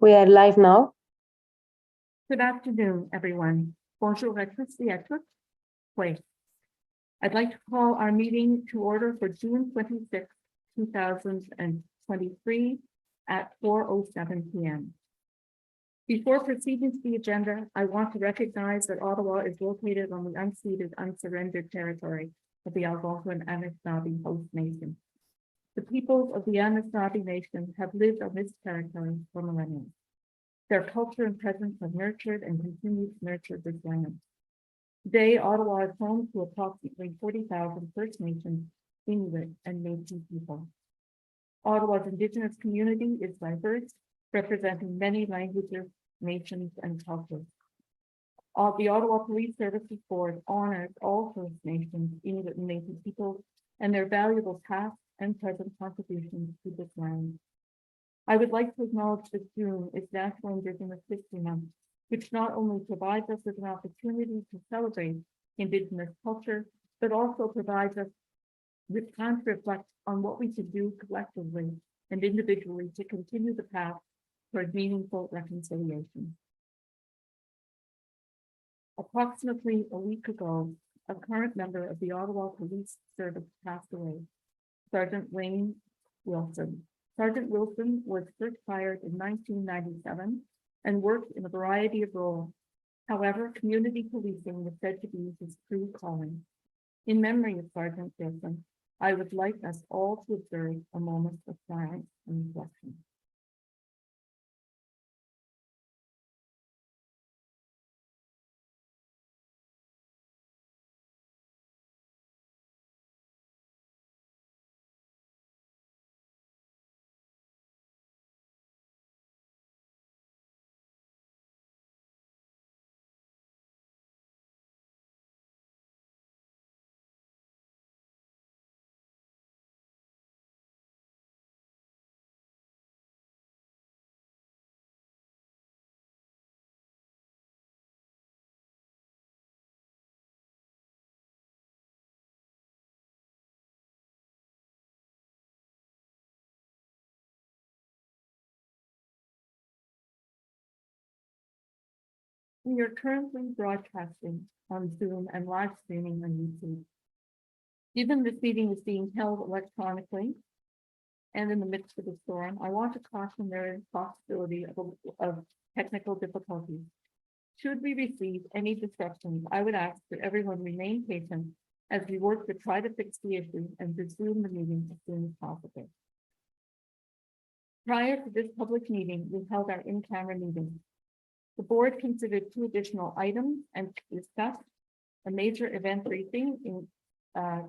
We are live now. Good afternoon, everyone. Bonjour à tous et à toutes. Wait. I'd like to call our meeting to order for June 26, 2023 at 4:07 p.m. Before proceeding to the agenda, I want to recognize that Ottawa is located on the unceded, unsurrendered territory of the Algonquin Anishinaabe Host Nation. The peoples of the Anishinaabe Nation have lived on this territory for millennia. Their culture and presence have nurtured and continue to nurture this land. Today, Ottawa is home to approximately 40,000 First Nations, Inuit, and Métis people. Ottawa's Indigenous community is diverse, representing many languages, nations, and cultures. The Ottawa Police Services Board honors all First Nations, Inuit, and Métis peoples and their valuable past and present contributions to this land. I would like to acknowledge that June is National Indigenous History Month, which not only provides us with an opportunity to celebrate Indigenous culture, but also provides us with time to reflect on what we should do collectively and individually to continue the path toward meaningful reconciliation. Approximately a week ago, a current member of the Ottawa Police Service passed away, Sergeant Wayne Wilson. Sergeant Wilson was first hired in 1997 and worked in a variety of roles. However, community policing was said to be his true calling. In memory of Sergeant Wilson, I would like us all to observe a moment of silence and reflection. We are currently broadcasting on Zoom and live streaming on YouTube. Given this meeting is being held electronically and in the midst of a storm, I want to caution there is possibility of technical difficulties. Should we receive any disruptions, I would ask that everyone remain patient as we work to try to fix the issue and resume the meeting as soon as possible. Prior to this public meeting, we held our in-camera meeting. The board considered two additional items and discussed a major event briefing in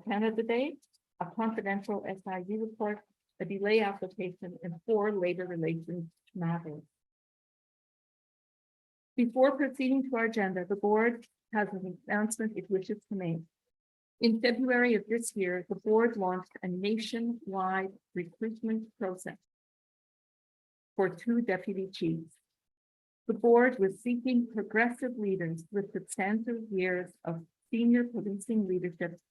Canada Day, a confidential SIU report, a delay application, and 4 labor relations matters. Before proceeding to our agenda, the board has an announcement it wishes to make. In February of this year, the board launched a nationwide recruitment process for 2 deputy chiefs. The board was seeking progressive leaders with substantive years of senior policing leadership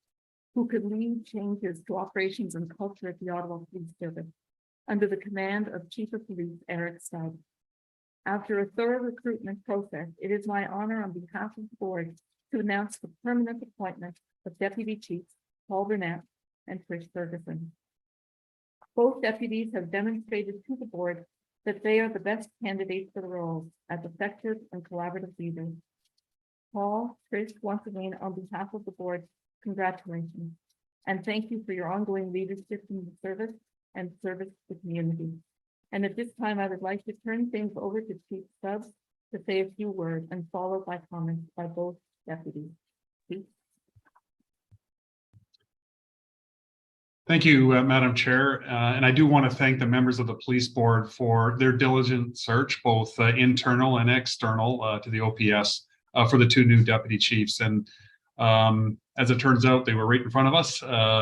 who could lead changes to operations and culture at the Ottawa Police Service under the command of Chief of Police Eric Stubb. After a thorough recruitment process, it is my honor on behalf of the board to announce the permanent appointment of Deputy Chiefs Paul Burnett and Trish Ferguson. Both deputies have demonstrated to the board that they are the best candidates for the roles as effective and collaborative leaders. Paul, Trish, once again, on behalf of the board, congratulations, and thank you for your ongoing leadership in the service and service to the community. And at this time, I would like to turn things over to Chief Stubbs to say a few words and followed by comments by both deputies. Chief. Thank you, Madam Chair. And I do want to thank the members of the police board for their diligent search, both internal and external to the OPS for the 2 new deputy chiefs. And as it turns out, they were right in front of us,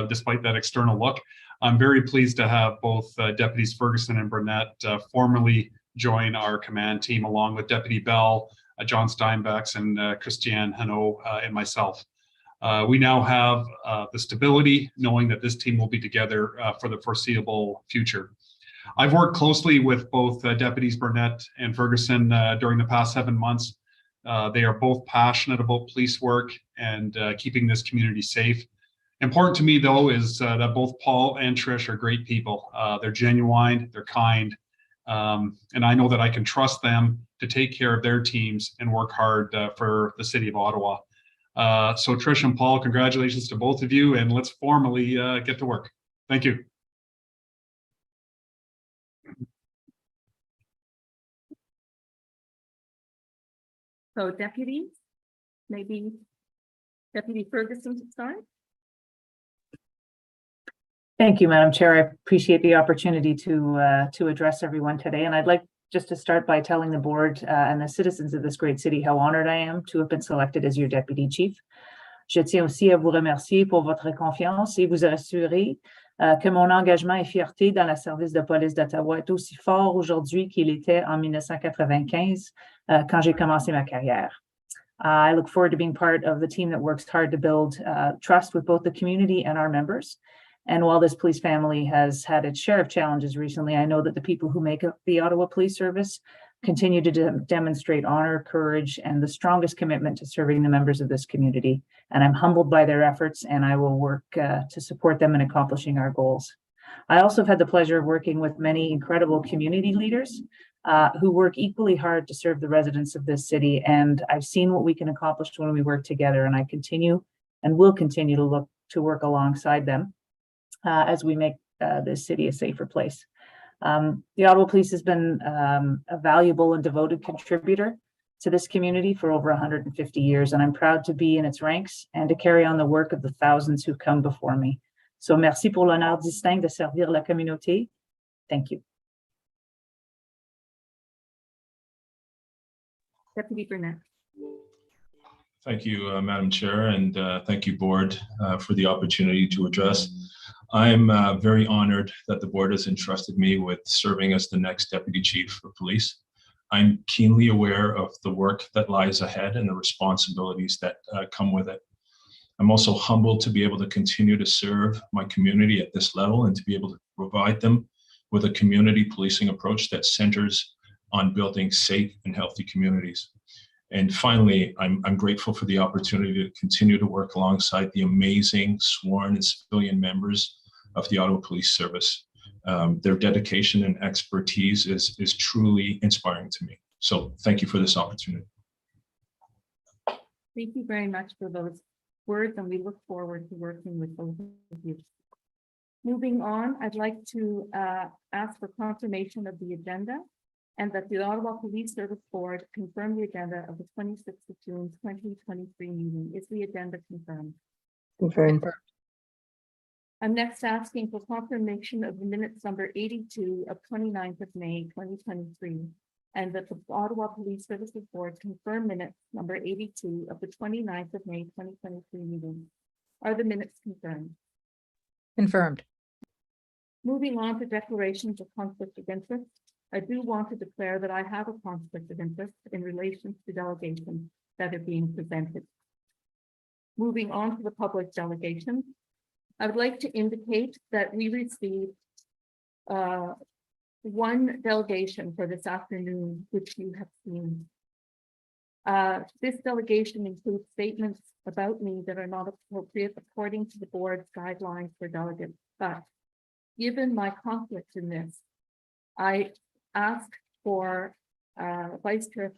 despite that external look. I'm very pleased to have both Deputies Ferguson and Burnett formally join our command team, along with Deputy Bell, John Steinbecks, and Christiane Hanot and myself. We now have the stability, knowing that this team will be together for the foreseeable future. I've worked closely with both Deputies Burnett and Ferguson during the past 7 months. They are both passionate about police work and keeping this community safe. Important to me, though, is that both Paul and Trish are great people. They're genuine, they're kind, and I know that I can trust them to take care of their teams and work hard for the city of Ottawa. So Trish and Paul, congratulations to both of you, and let's formally get to work. Thank you. So deputies, maybe Deputy Ferguson to start. Thank you, Madam Chair. I appreciate the opportunity to address everyone today. And I'd like just to start by telling the board and the citizens of this great city how honored I am to have been selected as your deputy chief. Je tiens aussi à vous remercier pour votre confiance et vous assurer que mon engagement et fierté dans le service de police d'Ottawa est aussi fort aujourd'hui qu'il était en 1995 quand j'ai commencé ma carrière. I look forward to being part of the team that works hard to build trust with both the community and our members. And while this police family has had its share of challenges recently, I know that the people who make up the Ottawa Police Service continue to demonstrate honor, courage, and the strongest commitment to serving the members of this community. And I'm humbled by their efforts, and I will work to support them in accomplishing our goals. I also have had the pleasure of working with many incredible community leaders who work equally hard to serve the residents of this city. And I've seen what we can accomplish when we work together, and I continue and will continue to look to work alongside them as we make this city a safer place. The Ottawa Police has been a valuable and devoted contributor to this community for over 150 years, and I'm proud to be in its ranks and to carry on the work of the thousands who've come before me. So merci pour l'honneur distinct de servir la communauté. Thank you. Deputy Burnett. Thank you, Madam Chair, and thank you, Board, for the opportunity to address. I'm very honored that the Board has entrusted me with serving as the next Deputy Chief of Police. I'm keenly aware of the work that lies ahead and the responsibilities that come with it. I'm also humbled to be able to continue to serve my community at this level and to be able to provide them with a community policing approach that centers on building safe and healthy communities. And finally, I'm grateful for the opportunity to continue to work alongside the amazing sworn and civilian members of the Ottawa Police Service. Their dedication and expertise is truly inspiring to me. So thank you for this opportunity. Thank you very much for those words, and we look forward to working with both of you. Moving on, I'd like to ask for confirmation of the agenda and that the Ottawa Police Service Board confirm the agenda of the 26th of June 2023 meeting. Is the agenda confirmed? Confirmed. I'm next asking for confirmation of the minutes number 82 of 29th of May 2023, and that the Ottawa Police Services Board confirm minutes number 82 of the 29th of May 2023 meeting. Are the minutes confirmed? Confirmed. Moving on to declarations of conflict of interest, I do want to declare that I have a conflict of interest in relation to delegations that are being presented. Moving on to the public delegations, I would like to indicate that we received one delegation for this afternoon, which you have seen. This delegation includes statements about me that are not appropriate according to the board's guidelines for delegates. But given my conflict in this, I ask for Vice Chair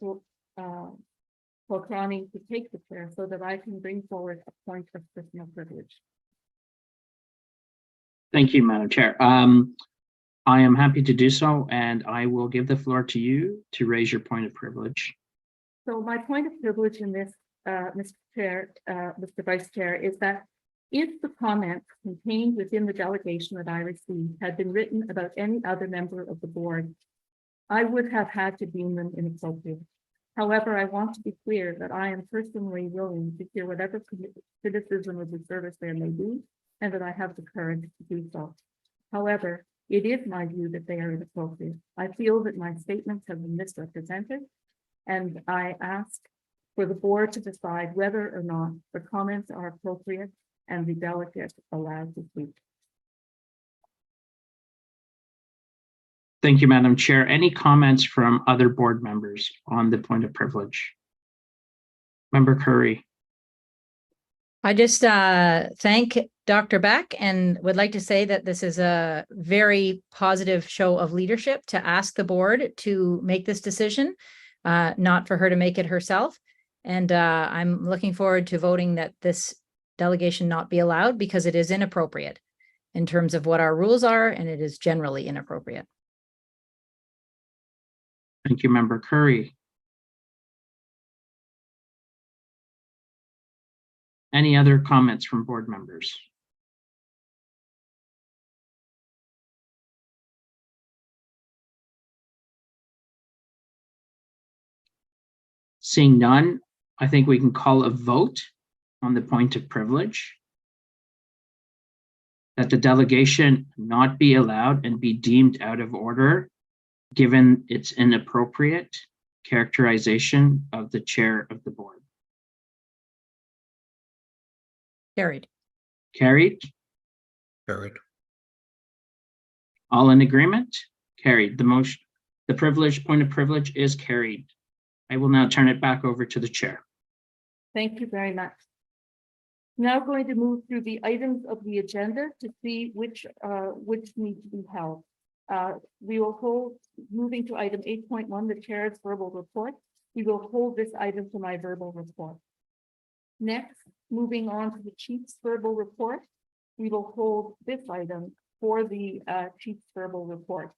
Polkrani to take the chair so that I can bring forward a point of personal privilege. Thank you, Madam Chair. I am happy to do so, and I will give the floor to you to raise your point of privilege. So my point of privilege in this, Mr. Chair, Mr. Vice Chair, is that if the comments contained within the delegation that I received had been written about any other member of the board, I would have had to deem them inappropriate. However, I want to be clear that I am personally willing to hear whatever criticism of the service there may be, and that I have the courage to do so. However, it is my view that they are inappropriate. I feel that my statements have been misrepresented, and I ask for the board to decide whether or not the comments are appropriate and the delegate allowed to speak. Thank you, Madam Chair. Any comments from other board members on the point of privilege? Member Curry. I just thank Dr. Beck and would like to say that this is a very positive show of leadership to ask the board to make this decision, not for her to make it herself. And I'm looking forward to voting that this delegation not be allowed because it is inappropriate in terms of what our rules are, and it is generally inappropriate. Thank you, Member Curry. Any other comments from board members? Seeing none, I think we can call a vote on the point of privilege. That the delegation not be allowed and be deemed out of order, given its inappropriate characterization of the chair of the board. Carried. Carried? Carried. All in agreement? Carried. The motion, the point of privilege is carried. I will now turn it back over to the chair. Thank you very much. Now going to move through the items of the agenda to see which need to be held. We will hold, moving to item 8.1, the chair's verbal report. We will hold this item to my verbal report. Next, moving on to the chief's verbal report, we will hold this item for the chief's verbal report.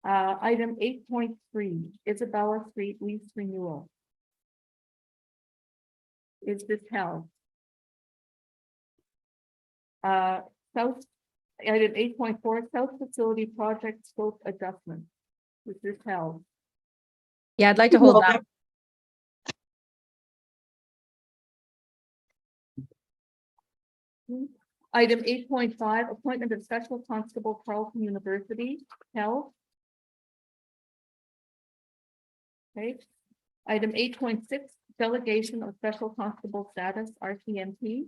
Item 8.3, Isabella Street lease renewal. Is this held? Item 8.4, South Facility Project Scope Adjustment. Is this held? Yeah, I'd like to hold that. Item 8.5, appointment of Special Constable Carleton University, held. Okay. Item 8.6, delegation of Special Constable status, RCMP.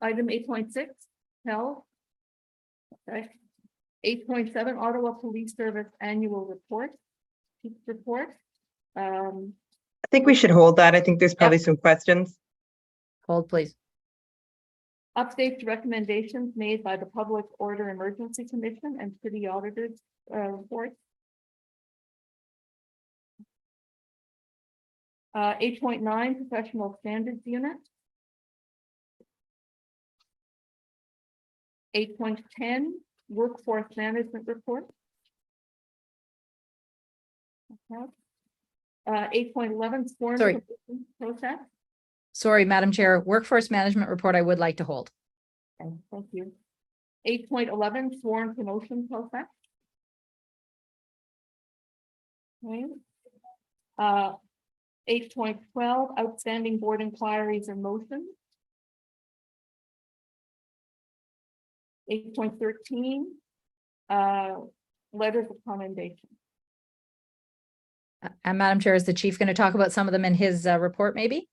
Item 8.6, held. Okay. 8.7, Ottawa Police Service Annual Report. Chief's report. I think we should hold that. I think there's probably some questions. Hold, please. Updates to recommendations made by the Public Order Emergency Commission and City Auditors report. 8.9, Professional Standards Unit. 8.10, Workforce Management Report. Okay. 8.11, sworn Sorry. commission process. Sorry, Madam Chair, workforce management report I would like to hold. Okay, thank you. 8.11, sworn promotion process. Okay. 8.12, outstanding board inquiries and motions. 8.13, letters of commendation. And Madam Chair, is the chief going to talk about some of them in his report, maybe?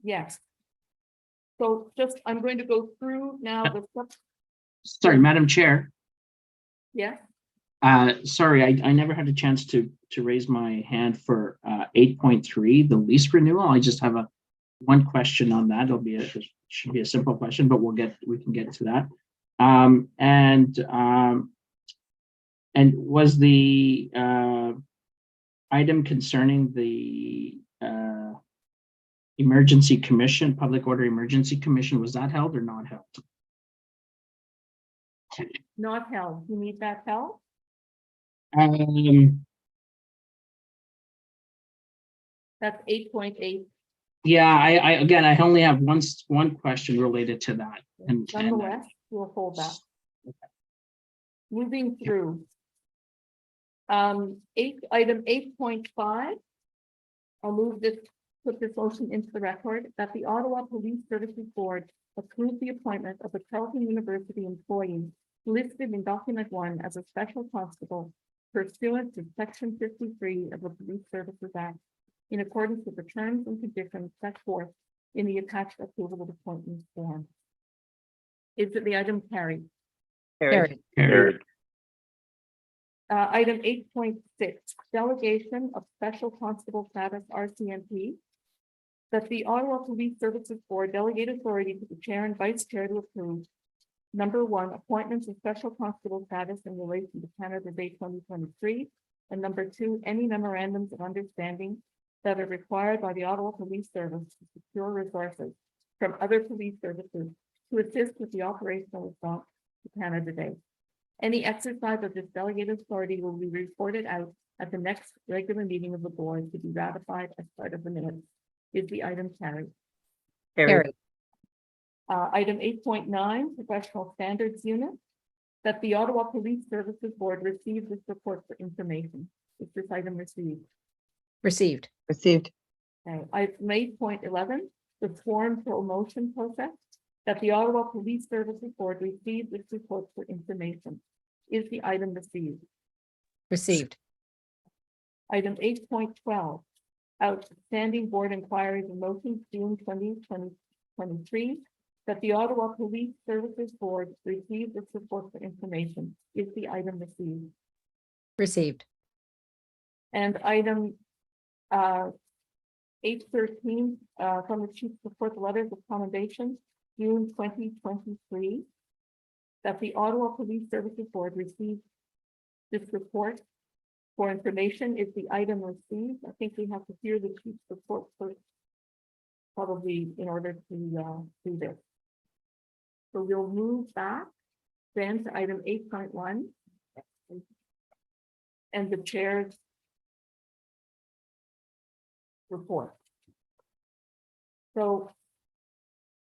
Yes. So just, I'm going to go through now the stuff. Sorry, Madam Chair. Yeah. Sorry, I never had a chance to raise my hand for 8.3, the lease renewal. I just have one question on that. It should be a simple question, but we can get to that. And was the item concerning the emergency commission, Public Order Emergency Commission, was that held or not held? Not held. You need that held? That's 8.8. Yeah, I only have one question related to that. Nonetheless, we'll hold that. Okay. Moving through. Item 8.5. I'll put this motion into the record that the Ottawa Police Services Board approve the appointment of a Carleton University employee listed in document 1 as a special constable pursuant to section 53 of the Police Services Act in accordance with the terms and conditions set forth in the attached approval of appointment form. Is that the item carried? Carried. Carried. Item 8.6, delegation of special constable status RCMP. That the Ottawa Police Services Board delegate authority to the chair and vice chair to approve. Number one, appointments of special constable status in relation to Canada Day 2023. And number two, any memorandums of understanding that are required by the Ottawa Police Service to secure resources from other police services to assist with the operational response to Canada Day. Any exercise of this delegated authority will be reported out at the next regular meeting of the board to be ratified as part of the minutes. Is the item carried? Carried. Item 8.9, professional standards unit. That the Ottawa Police Services Board receive this report for information. Is this item received? Received. Received. Okay. Item 8.11, the form promotion process. That the Ottawa Police Services Board receive this report for information. Is the item received? Received. Item 8.12, outstanding board inquiries and motions, June 2023. That the Ottawa Police Services Board receive this report for information. Is the item received? Received. And item 8.13, from the chief report, the letters of commendation, June 2023. That the Ottawa Police Services Board received this report for information. Is the item received? I think we have to hear the chief's report first, probably in order to do this. So we'll move back then to item 8.1 and the chair's report. So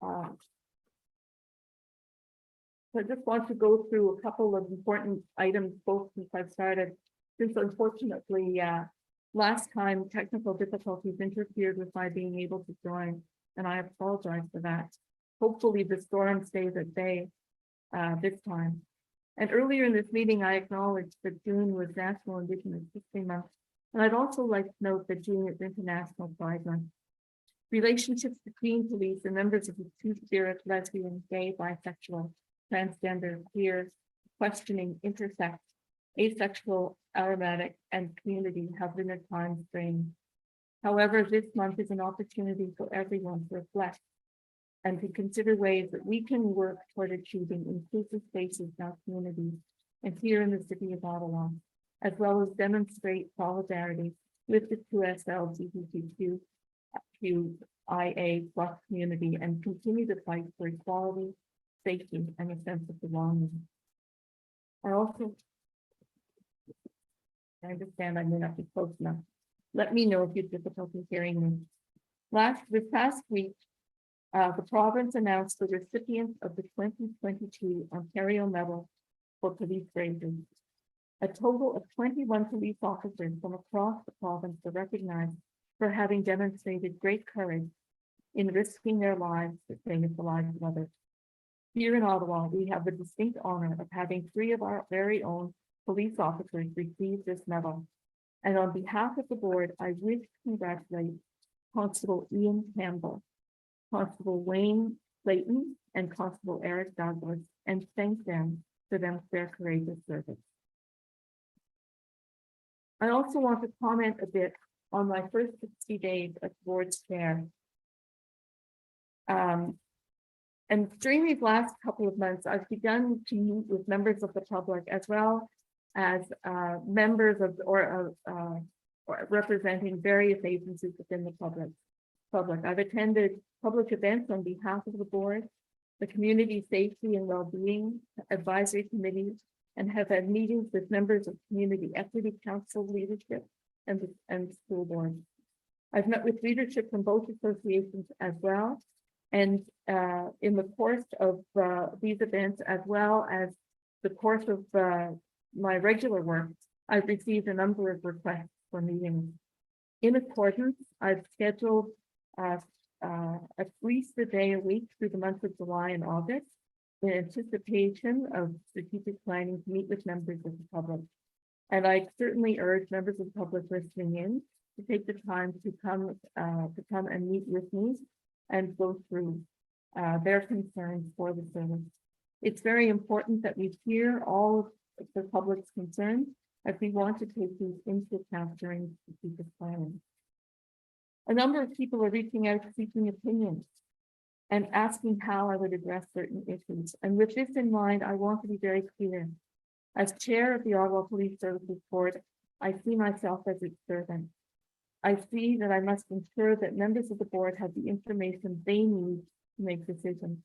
I just want to go through a couple of important items, both since I've started, since unfortunately last time technical difficulties interfered with my being able to join, and I apologize for that. Hopefully the storm stays at bay this time. And earlier in this meeting, I acknowledged that June was National Indigenous History Month, and I'd also like to note that June is International Pride Month. Relationships between police and members of the two-spirit, lesbian, gay, bisexual, transgender, queer, questioning, intersex, asexual, aromatic, and community have been at times strained. However, this month is an opportunity for everyone to reflect and to consider ways that we can work toward achieving inclusive spaces in our communities and here in the city of Ottawa, as well as demonstrate solidarity with the 2SLGBTQIA+ community and continue to fight for equality, safety, and a sense of belonging. I understand I may not be close enough. Let me know if you have difficulty hearing me. This past week, the province announced the recipients of the 2022 Ontario Medal for Police Bravery. A total of 21 police officers from across the province were recognized for having demonstrated great courage in risking their lives to save the lives of others. Here in Ottawa, we have the distinct honor of having 3 of our very own police officers receive this medal. And on behalf of the board, I wish to congratulate Constable Ian Campbell, Constable Wayne Clayton, and Constable Eric Douglas, and thank them for their courageous service. I also want to comment a bit on my first 60 days as board's chair. And during these last couple of months, I've begun to meet with members of the public as well as members of or representing various agencies within the public. I've attended public events on behalf of the board, the Community Safety and Wellbeing Advisory Committee, and have had meetings with members of Community Equity Council leadership and school board. I've met with leadership from both associations as well. And in the course of these events, as well as the course of my regular work, I've received a number of requests for meetings. In accordance, I've scheduled at least a day a week through the months of July and August in anticipation of strategic planning to meet with members of the public. And I certainly urge members of the public listening in to take the time to come and meet with me and go through their concerns for the service. It's very important that we hear all of the public's concerns as we want to take these into account during strategic planning. A number of people are reaching out seeking opinions and asking how I would address certain issues. And with this in mind, I want to be very clear. As chair of the Ottawa Police Services Board, I see myself as its servant. I see that I must ensure that members of the board have the information they need to make decisions.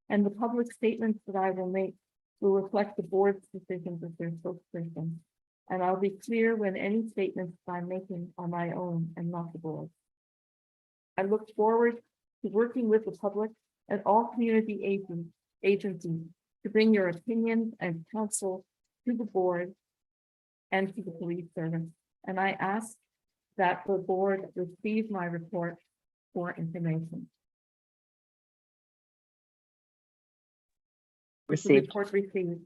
And the public statements that I will make will reflect the board's decisions as their spokesperson. And I'll be clear when any statements I'm making are my own and not the board. I look forward to working with the public and all community agencies to bring your opinions and counsel to the board and to the police service. And I ask that the board receive my report for information. The Received. report received.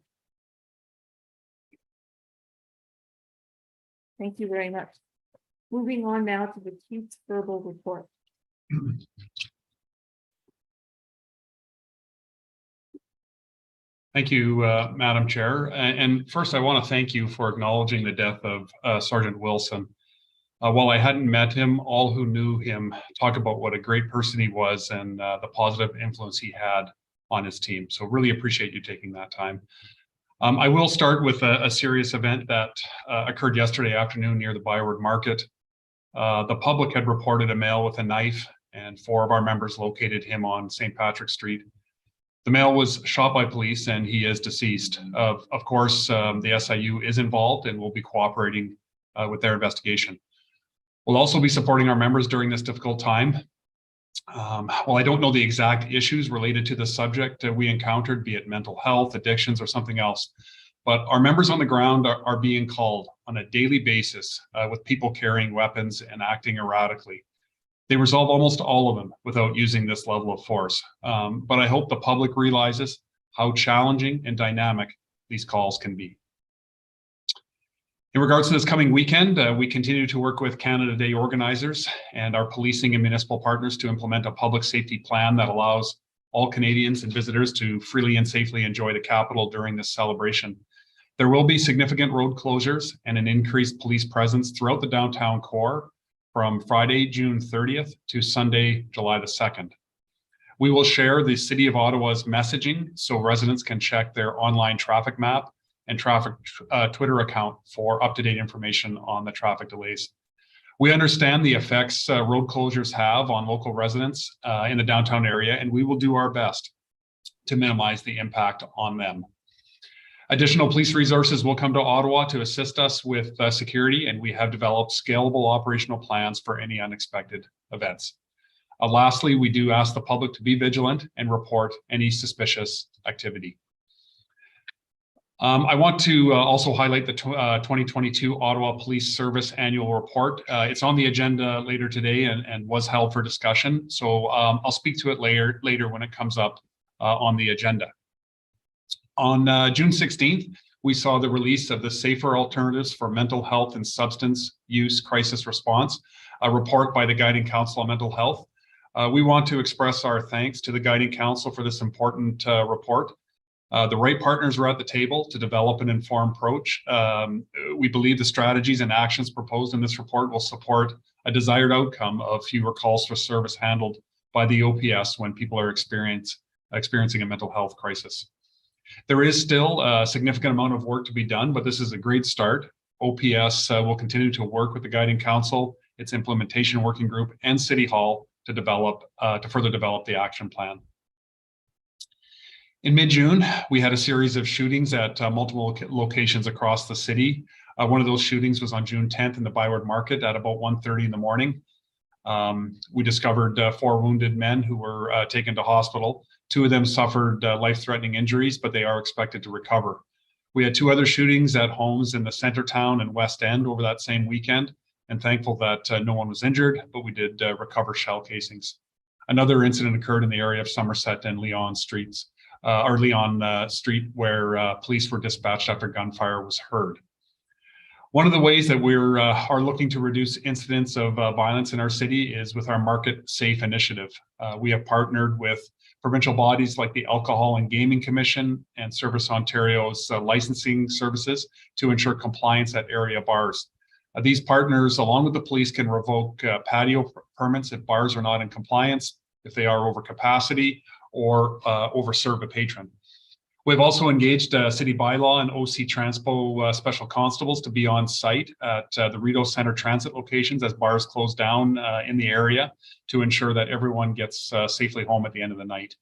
Thank you very much. Moving on now to the chief's verbal report. Thank you, Madam Chair. And first, I want to thank you for acknowledging the death of Sergeant Wilson. While I hadn't met him, all who knew him talk about what a great person he was and the positive influence he had on his team. So really appreciate you taking that time. I will start with a serious event that occurred yesterday afternoon near the Byward Market. The public had reported a male with a knife, and 4 of our members located him on St. Patrick Street. The male was shot by police and he is deceased. Of course, the SIU is involved and will be cooperating with their investigation. We'll also be supporting our members during this difficult time. While I don't know the exact issues related to the subject we encountered, be it mental health, addictions, or something else, but our members on the ground are being called on a daily basis with people carrying weapons and acting erratically. They resolve almost all of them without using this level of force. But I hope the public realizes how challenging and dynamic these calls can be. In regards to this coming weekend, we continue to work with Canada Day organizers and our policing and municipal partners to implement a public safety plan that allows all Canadians and visitors to freely and safely enjoy the capital during this celebration. There will be significant road closures and an increased police presence throughout the downtown core from Friday, June 30th to Sunday, July the 2nd. We will share the City of Ottawa's messaging so residents can check their online traffic map and traffic Twitter account for up-to-date information on the traffic delays. We understand the effects road closures have on local residents in the downtown area, and we will do our best to minimize the impact on them. Additional police resources will come to Ottawa to assist us with security, and we have developed scalable operational plans for any unexpected events. Lastly, we do ask the public to be vigilant and report any suspicious activity. I want to also highlight the 2022 Ottawa Police Service Annual Report. It's on the agenda later today and was held for discussion. So I'll speak to it later when it comes up on the agenda. On June 16th, we saw the release of the Safer Alternatives for Mental Health and Substance Use Crisis Response, a report by the Guiding Council on Mental Health. We want to express our thanks to the Guiding Council for this important report. The right partners are at the table to develop an informed approach. We believe the strategies and actions proposed in this report will support a desired outcome of fewer calls for service handled by the OPS when people are experiencing a mental health crisis. There is still a significant amount of work to be done, but this is a great start. OPS will continue to work with the Guiding Council, its implementation working group, and City Hall to further develop the action plan. In mid-June, we had a series of shootings at multiple locations across the city. One of those shootings was on June 10th in the Byward Market at about 1:30 in the morning. We discovered 4 wounded men who were taken to hospital. 2 of them suffered life-threatening injuries, but they are expected to recover. We had 2 other shootings at homes in the Centertown and West End over that same weekend, and thankful that no one was injured, but we did recover shell casings. Another incident occurred in the area of Somerset and Leon Street, where police were dispatched after gunfire was heard. One of the ways that we're are looking to reduce incidents of violence in our city is with our Market Safe initiative. We have partnered with provincial bodies like the Alcohol and Gaming Commission and Service Ontario's licensing services to ensure compliance at area bars. These partners, along with the police, can revoke patio permits if bars are not in compliance, if they are over capacity, or overserve a patron. We've also engaged City Bylaw and OC Transpo special constables to be on site at the Rideau Centre transit locations as bars close down in the area to ensure that everyone gets safely home at the end of the night.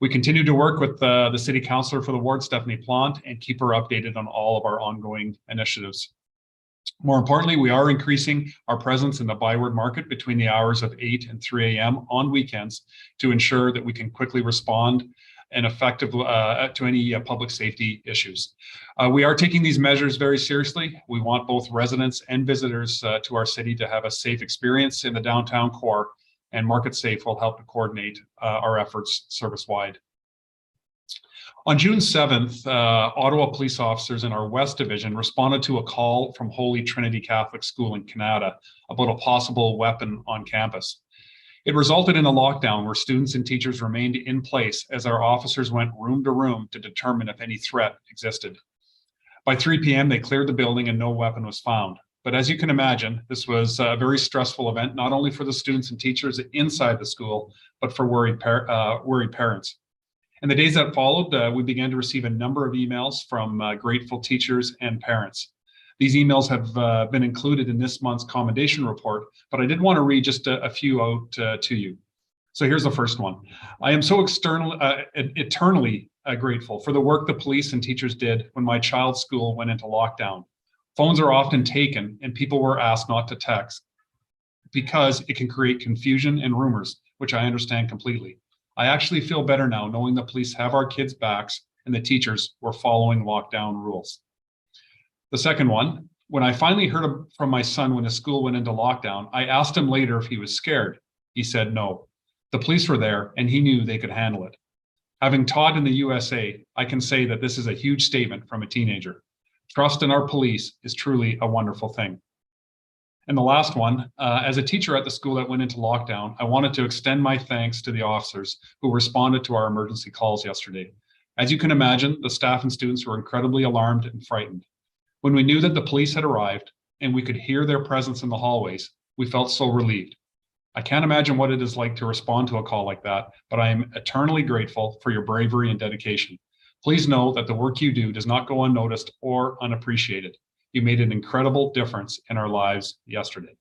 We continue to work with the City Councillor for the ward, Stephanie Plante, and keep her updated on all of our ongoing initiatives. More importantly, we are increasing our presence in the Byward market between the hours of 8 and 3 a.m. on weekends to ensure that we can quickly respond and effective to any public safety issues. We are taking these measures very seriously. We want both residents and visitors to our city to have a safe experience in the downtown core, and Market Safe will help to coordinate our efforts service-wide. On June 7th, Ottawa police officers in our West Division responded to a call from Holy Trinity Catholic School in Canada about a possible weapon on campus. It resulted in a lockdown where students and teachers remained in place as our officers went room to room to determine if any threat existed. By 3 p.m., they cleared the building and no weapon was found. But as you can imagine, this was a very stressful event, not only for the students and teachers inside the school, but for worried parents. In the days that followed, we began to receive a number of emails from grateful teachers and parents. These emails have been included in this month's commendation report, but I did want to read just a few out to you. So here's the first one. I am so eternally grateful for the work the police and teachers did when my child's school went into lockdown. Phones are often taken and people were asked not to text because it can create confusion and rumors, which I understand completely. I actually feel better now knowing the police have our kids' backs and the teachers were following lockdown rules. The second one, when I finally heard from my son when his school went into lockdown, I asked him later if he was scared. He said no. The police were there and he knew they could handle it. Having taught in the USA, I can say that this is a huge statement from a teenager. Trust in our police is truly a wonderful thing. And the last one, as a teacher at the school that went into lockdown, I wanted to extend my thanks to the officers who responded to our emergency calls yesterday. As you can imagine, the staff and students were incredibly alarmed and frightened. When we knew that the police had arrived and we could hear their presence in the hallways, we felt so relieved. I can't imagine what it is like to respond to a call like that, but I am eternally grateful for your bravery and dedication. Please know that the work you do does not go unnoticed or unappreciated. You made an incredible difference in our lives yesterday.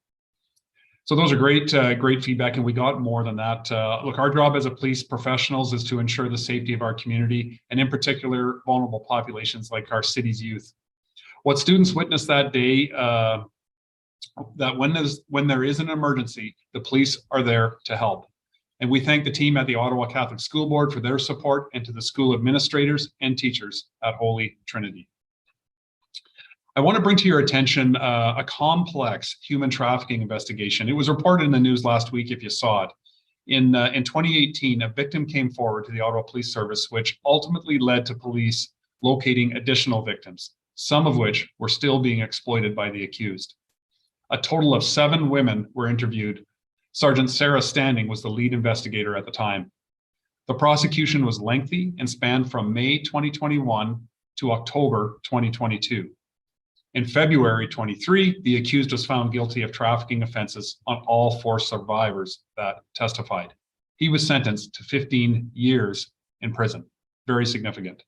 So those are great feedback, and we got more than that. Look, our job as a police professionals is to ensure the safety of our community, and in particular, vulnerable populations like our city's youth. What students witnessed that day, that when there is an emergency, the police are there to help. And we thank the team at the Ottawa Catholic School Board for their support, and to the school administrators and teachers at Holy Trinity. I want to bring to your attention a complex human trafficking investigation. It was reported in the news last week if you saw it. In 2018, a victim came forward to the Ottawa Police Service, which ultimately led to police locating additional victims, some of which were still being exploited by the accused. A total of 7 women were interviewed. Sergeant Sarah Standing was the lead investigator at the time. The prosecution was lengthy and spanned from May 2021 to October 2022. In February 23, the accused was found guilty of trafficking offenses on all 4 survivors that testified. He was sentenced to 15 years in prison. Very significant.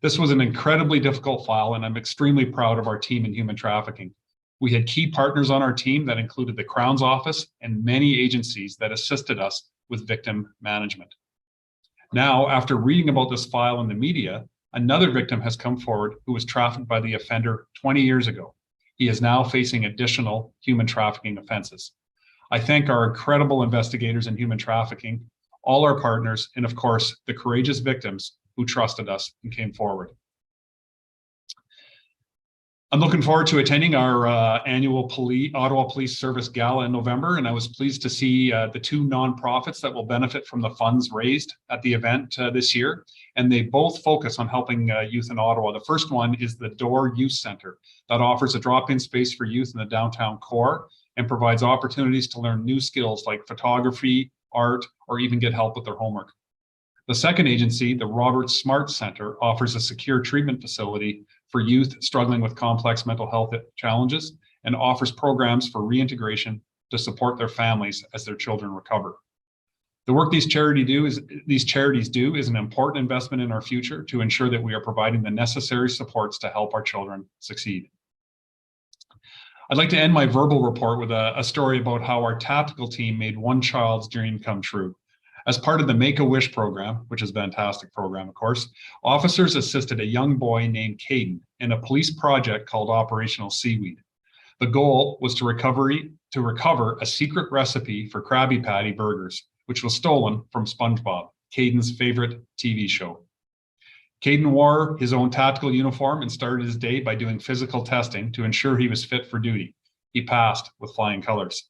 This was an incredibly difficult file, and I'm extremely proud of our team in human trafficking. We had key partners on our team that included the Crown's Office and many agencies that assisted us with victim management. Now, after reading about this file in the media, another victim has come forward who was trafficked by the offender 20 years ago. He is now facing additional human trafficking offenses. I thank our incredible investigators in human trafficking, all our partners, and of course, the courageous victims who trusted us and came forward. I'm looking forward to attending our annual Ottawa Police Service Gala in November, and I was pleased to see the two nonprofits that will benefit from the funds raised at the event this year, and they both focus on helping youth in Ottawa. The first one is the Door Youth Centre that offers a drop-in space for youth in the downtown core and provides opportunities to learn new skills like photography, art, or even get help with their homework. The second agency, the Robert Smart Centre, offers a secure treatment facility for youth struggling with complex mental health challenges and offers programs for reintegration to support their families as their children recover. The work these charities do is an important investment in our future to ensure that we are providing the necessary supports to help our children succeed. I'd like to end my verbal report with a story about how our tactical team made one child's dream come true. As part of the Make-A-Wish program, which is a fantastic program, of course, officers assisted a young boy named Caden in a police project called Operational Seaweed. The goal was to recover a secret recipe for Krabby Patty burgers, which was stolen from SpongeBob, Caden's favorite TV show. Caden wore his own tactical uniform and started his day by doing physical testing to ensure he was fit for duty. He passed with flying colors.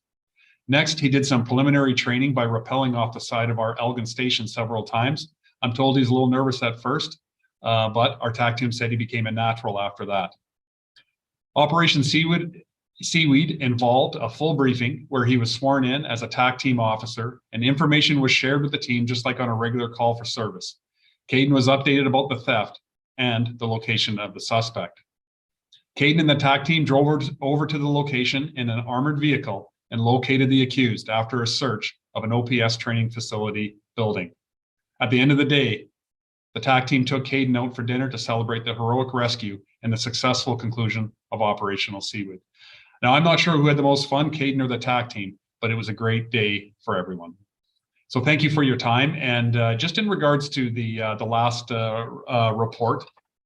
Next, he did some preliminary training by rappelling off the side of our Elgin station several times. I'm told he's a little nervous at first, but our TAC team said he became a natural after that. Operation Seaweed involved a full briefing where he was sworn in as a TAC team officer and information was shared with the team just like on a regular call for service. Caden was updated about the theft and the location of the suspect. Caden and the TAC team drove over to the location in an armored vehicle and located the accused after a search of an OPS training facility building. At the end of the day, the TAC team took Caden out for dinner to celebrate the heroic rescue and the successful conclusion of Operational Seaweed. Now, I'm not sure who had the most fun, Caden or the TAC team, but it was a great day for everyone. So thank you for your time. And just in regards to the last report,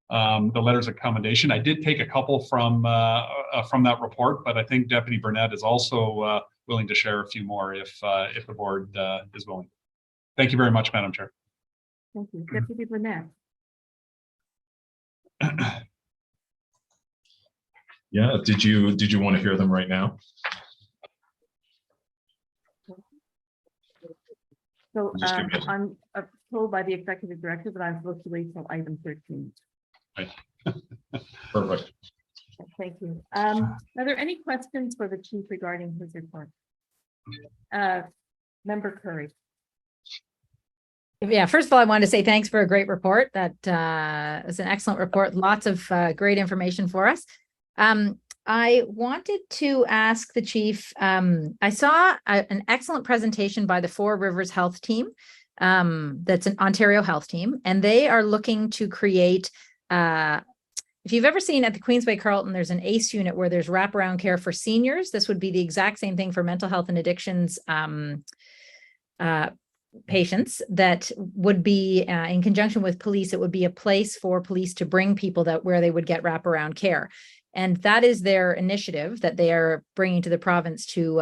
the letters of commendation, I did take a couple from that report, but I think Deputy Burnett is also willing to share a few more if the board is willing. Thank you very much, Madam Chair. Thank you. Deputy Burnett. Yeah, did you want to hear them right now? So Just give me a- I'm told by the executive director that I'm supposed to wait till item 13. Right. Perfect. Thank you. Are there any questions for the chief regarding his report? Member Curry. Yeah, first of all, I wanted to say thanks for a great report. That was an excellent report. Lots of great information for us. I wanted to ask the chief, I saw an excellent presentation by the Four Rivers Health team. That's an Ontario health team, and they are looking to create, if you've ever seen at the Queensway Carleton, there's an ACE unit where there's wraparound care for seniors. This would be the exact same thing for mental health and addictions patients that would be in conjunction with police. It would be a place for police to bring people where they would get wraparound care. And that is their initiative that they are bringing to the province to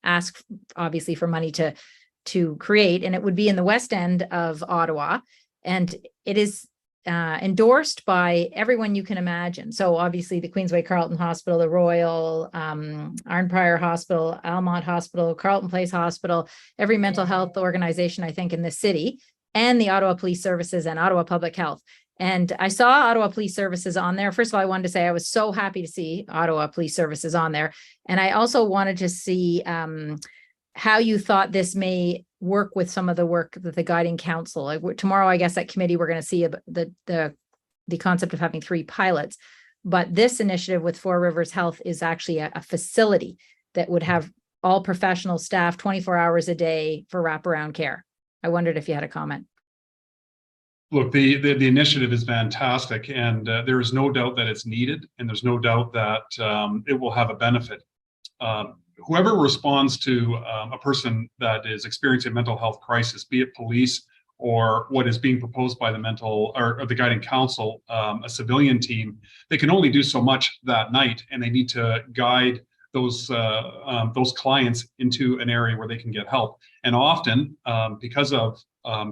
ask, obviously, for money to create. And it would be in the West End of Ottawa. And it is endorsed by everyone you can imagine. So obviously the Queensway Carleton Hospital, the Royal, Arnprior Hospital, Almont Hospital, Carleton Place Hospital, every mental health organization, I think, in the city, and the Ottawa Police Services and Ottawa Public Health. And I saw Ottawa Police Services on there. First of all, I wanted to say I was so happy to see Ottawa Police Services on there. And I also wanted to see how you thought this may work with some of the work that the guiding council. Tomorrow, I guess at committee, we're going to see the concept of having 3 pilots. But this initiative with Four Rivers Health is actually a facility that would have all professional staff 24 hours a day for wraparound care. I wondered if you had a comment. Look, the initiative is fantastic, and there is no doubt that it's needed, and there's no doubt that it will have a benefit. Whoever responds to a person that is experiencing a mental health crisis, be it police or what is being proposed by the the guiding council, a civilian team, they can only do so much that night, and they need to guide those clients into an area where they can get help. And often, because of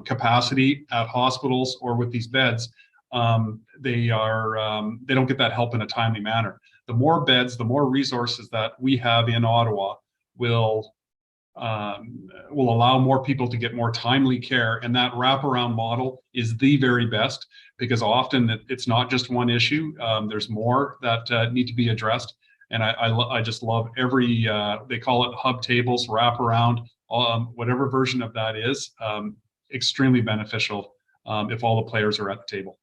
capacity at hospitals or with these beds, they don't get that help in a timely manner. the more beds, the more resources that we have in Ottawa will allow more people to get more timely care. And that wraparound model is the very best, because often it's not just one issue. There's more that need to be addressed. And I just love every, they call it hub tables, wraparound, whatever version of that is, extremely beneficial if all the players are at the table.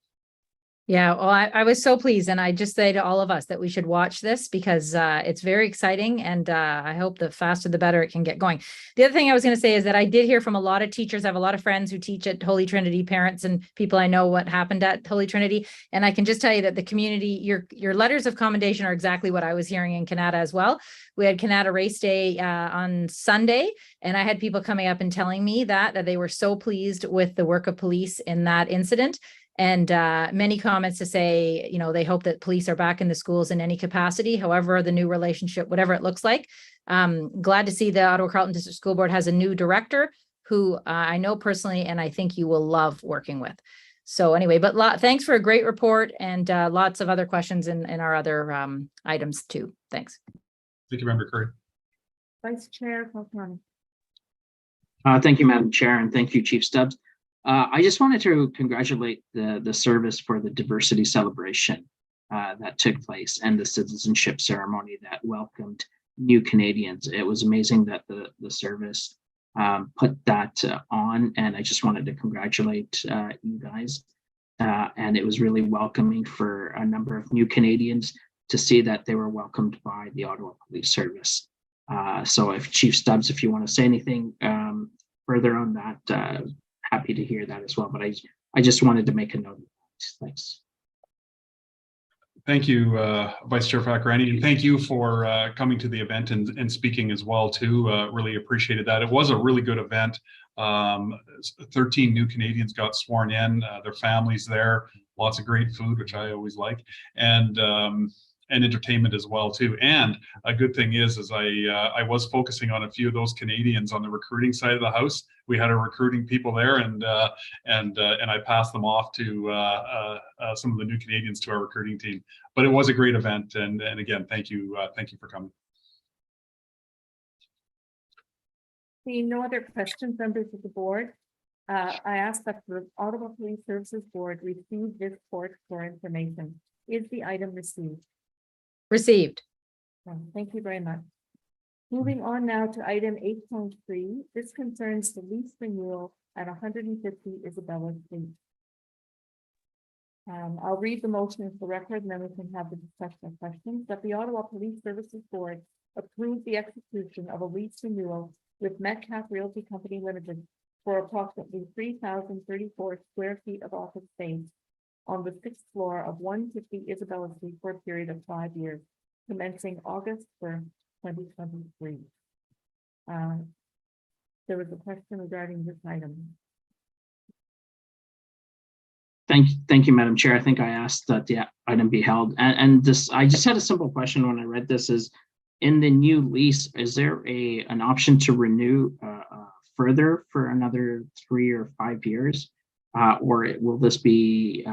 Yeah, well, I was so pleased, and I just say to all of us that we should watch this because it's very exciting, and I hope the faster the better it can get going. The other thing I was going to say is that I did hear from a lot of teachers. I have a lot of friends who teach at Holy Trinity, parents and people I know what happened at Holy Trinity, and I can just tell you that the community, your letters of commendation are exactly what I was hearing in Canada as well. We had Canada Race Day on Sunday, and I had people coming up and telling me that they were so pleased with the work of police in that incident. And many comments to say, you know, they hope that police are back in the schools in any capacity, however, the new relationship, whatever it looks like. Glad to see the Ottawa Carleton District School Board has a new director who I know personally, and I think you will love working with. So anyway, but thanks for a great report, and lots of other questions in our other items too. Thanks. Thank you, Member Curry. Vice Chair Falcone. Thank you, Madam Chair, and thank you, Chief Stubbs. I just wanted to congratulate the service for the diversity celebration that took place and the citizenship ceremony that welcomed new Canadians. It was amazing that the service put that on, and I just wanted to congratulate you guys. And it was really welcoming for a number of new Canadians to see that they were welcomed by the Ottawa Police Service. So if Chief Stubbs, if you want to say anything further on that, happy to hear that as well, but I just wanted to make a note of that. Thanks. Thank you, Vice Chair Fackrani, and thank you for coming to the event and speaking as well too. Really appreciated that. It was a really good event. 13 new Canadians got sworn in, their families there, lots of great food, which I always like, and entertainment as well too. And a good thing is I was focusing on a few of those Canadians on the recruiting side of the house. We had our recruiting people there, and I passed them off to some of the new Canadians to our recruiting team. But it was a great event, and again, thank you for coming. Seeing no other questions, members of the board, I ask that the Ottawa Police Services Board receive this report for information. Is the item received? Received. Thank you very much. Moving on now to item 8.3. This concerns the lease renewal at 150 Isabella Street. I'll read the motion for record, and then we can have the discussion of questions. That the Ottawa Police Services Board approve the execution of a lease renewal with Metcalf Realty Company Limited for approximately 3,034 square feet of office space on the 6th floor of 150 Isabella Street for a period of 5 years, commencing August 1st, 2023. There was a question regarding this item. Thank you, Madam Chair. I think I asked that the item be held, and this, I just had a simple question when I read this: is in the new lease, is there an option to renew further for another 3 or 5 years? Or will this be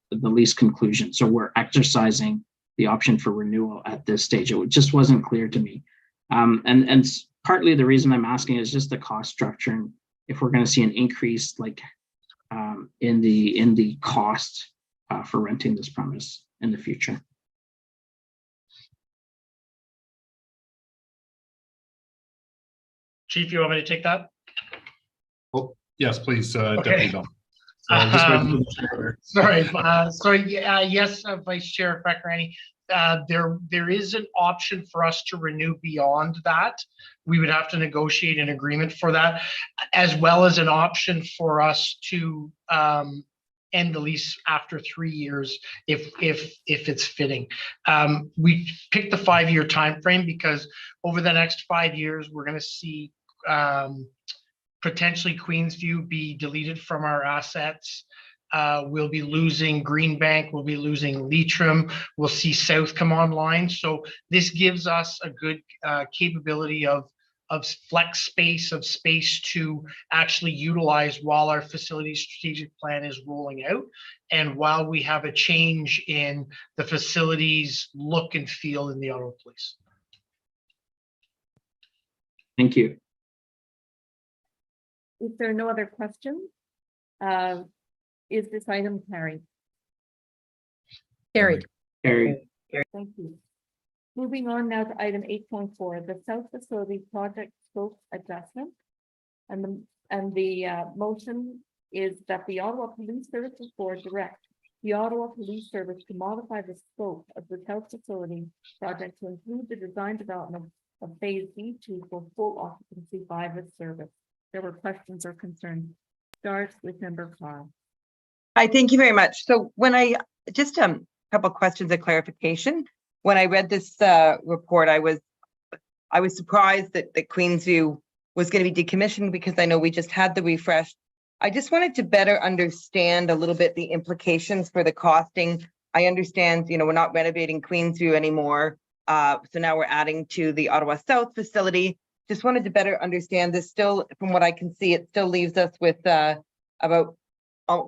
the lease conclusion? So we're exercising the option for renewal at this stage. It just wasn't clear to me. And partly the reason I'm asking is just the cost structure, and if we're going to see an increase like in the cost for renting this premise in the future. Chief, you want me to take that? Oh, yes, please, Deputy Bill. Sorry. Yes, Vice Chair Fackrani. There is an option for us to renew beyond that. We would have to negotiate an agreement for that, as well as an option for us to end the lease after 3 years if it's fitting. We picked the 5-year time frame because over the next 5 years we're going to see potentially Queensview be deleted from our assets. We'll be losing Greenbank, we'll be losing Leitrim, we'll see South come online. So this gives us a good capability of flex space, of space to actually utilize while our facility strategic plan is rolling out, and while we have a change in the facilities look and feel in the Ottawa Police. Thank you. If there are no other questions, is this item carried? Carried. Carrie, Thank you. Moving on now to item 8.4, the South Facility Project Scope Adjustment. And the motion is that the Ottawa Police Services Board direct the Ottawa Police Service to modify the scope of the South Facility project to include the design development of phase B2 for full occupancy by the service. There were questions or concerns. Start with member Carr. Hi, thank you very much. So when I just a couple questions of clarification. When I read this report, I was surprised that Queensview was going to be decommissioned, because I know we just had the refresh. I just wanted to better understand a little bit the implications for the costing. I understand, we're not renovating Queensview anymore. So now we're adding to the Ottawa South facility. Just wanted to better understand this. Still, from what I can see, it still leaves us with about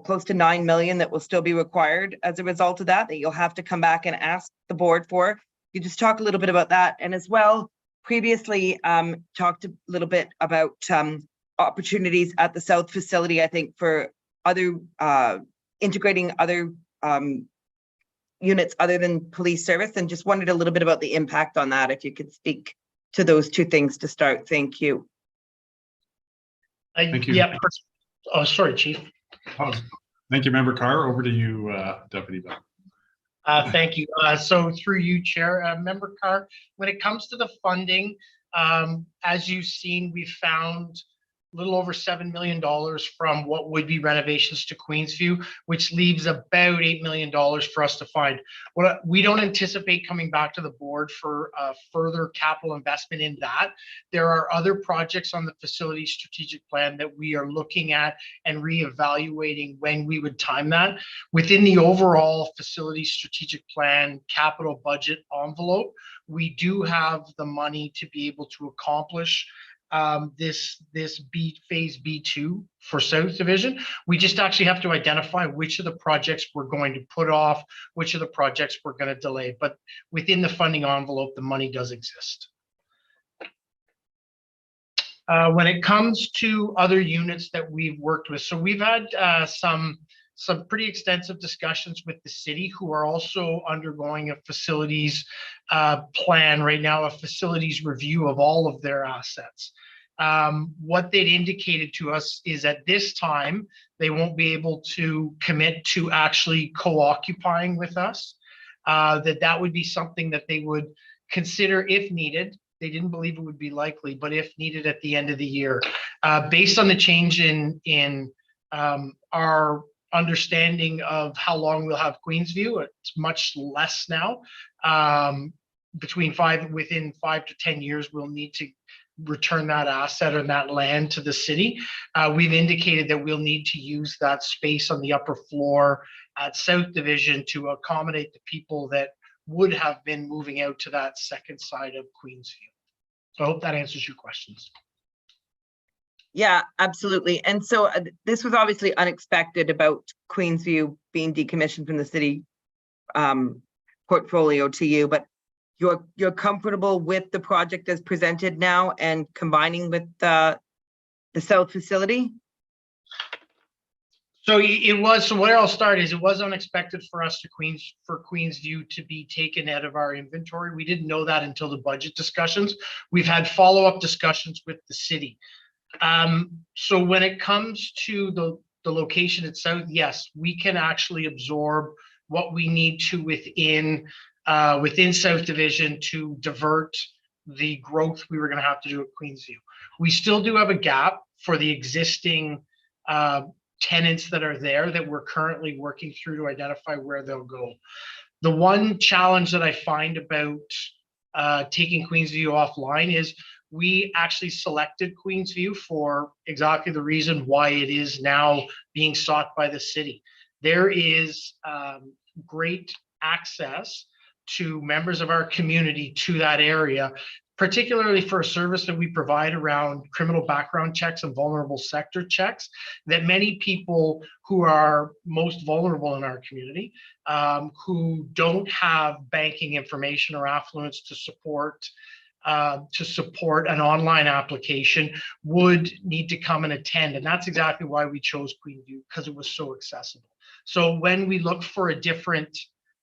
close to 9 million that will still be required as a result of that you'll have to come back and ask the board for. You just talk a little bit about that. And as well, previously talked a little bit about opportunities at the South facility, I think, for other integrating other units other than police service, and just wondered a little bit about the impact on that, if you could speak to those two things to start. Thank you. Thank you. Yeah. Oh, sorry, Chief. Thank you, Member Carr. Over to you, Deputy Bell. Thank you. So through you, Chair, Member Carr, when it comes to the funding, as you've seen, we found a little over $7 million from what would be renovations to Queensview, which leaves about $8 million for us to find. We don't anticipate coming back to the board for further capital investment in that. There are other projects on the facility strategic plan that we are looking at and reevaluating when we would time that. Within the overall facility strategic plan capital budget envelope, we do have the money to be able to accomplish this phase B2 for South Division. We just actually have to identify which of the projects we're going to put off, which of the projects we're going to delay. But within the funding envelope, the money does exist. When it comes to other units that we've worked with, so we've had some pretty extensive discussions with the city, who are also undergoing a facilities plan right now, a facilities review of all of their assets. What they'd indicated to us is at this time, they won't be able to commit to actually co-occupying with us, that would be something that they would consider if needed. They didn't believe it would be likely, but if needed at the end of the year. Based on the change in our understanding of how long we'll have Queensview, it's much less now. Within 5 to 10 years, we'll need to return that asset or that land to the city. We've indicated that we'll need to use that space on the upper floor at South Division to accommodate the people that would have been moving out to that second side of Queensview. So I hope that answers your questions. Yeah, absolutely. And so this was obviously unexpected about Queensview being decommissioned from the city portfolio to you, but you're comfortable with the project as presented now and combining with the South facility? So it was, so where I'll start is it was unexpected for us for Queensview to be taken out of our inventory. We didn't know that until the budget discussions. We've had follow-up discussions with the city. So when it comes to the location itself, yes, we can actually absorb what we need to within South Division to divert the growth we were going to have to do at Queensview. We still do have a gap for the existing tenants that are there that we're currently working through to identify where they'll go. The one challenge that I find about taking Queensview offline is we actually selected Queensview for exactly the reason why it is now being sought by the city. There is great access to members of our community to that area particularly for a service that we provide around criminal background checks and vulnerable sector checks, that many people who are most vulnerable in our community, who don't have banking information or affluence to support an online application, would need to come and attend. And that's exactly why we chose Queenview, because it was so accessible. So when we look for a different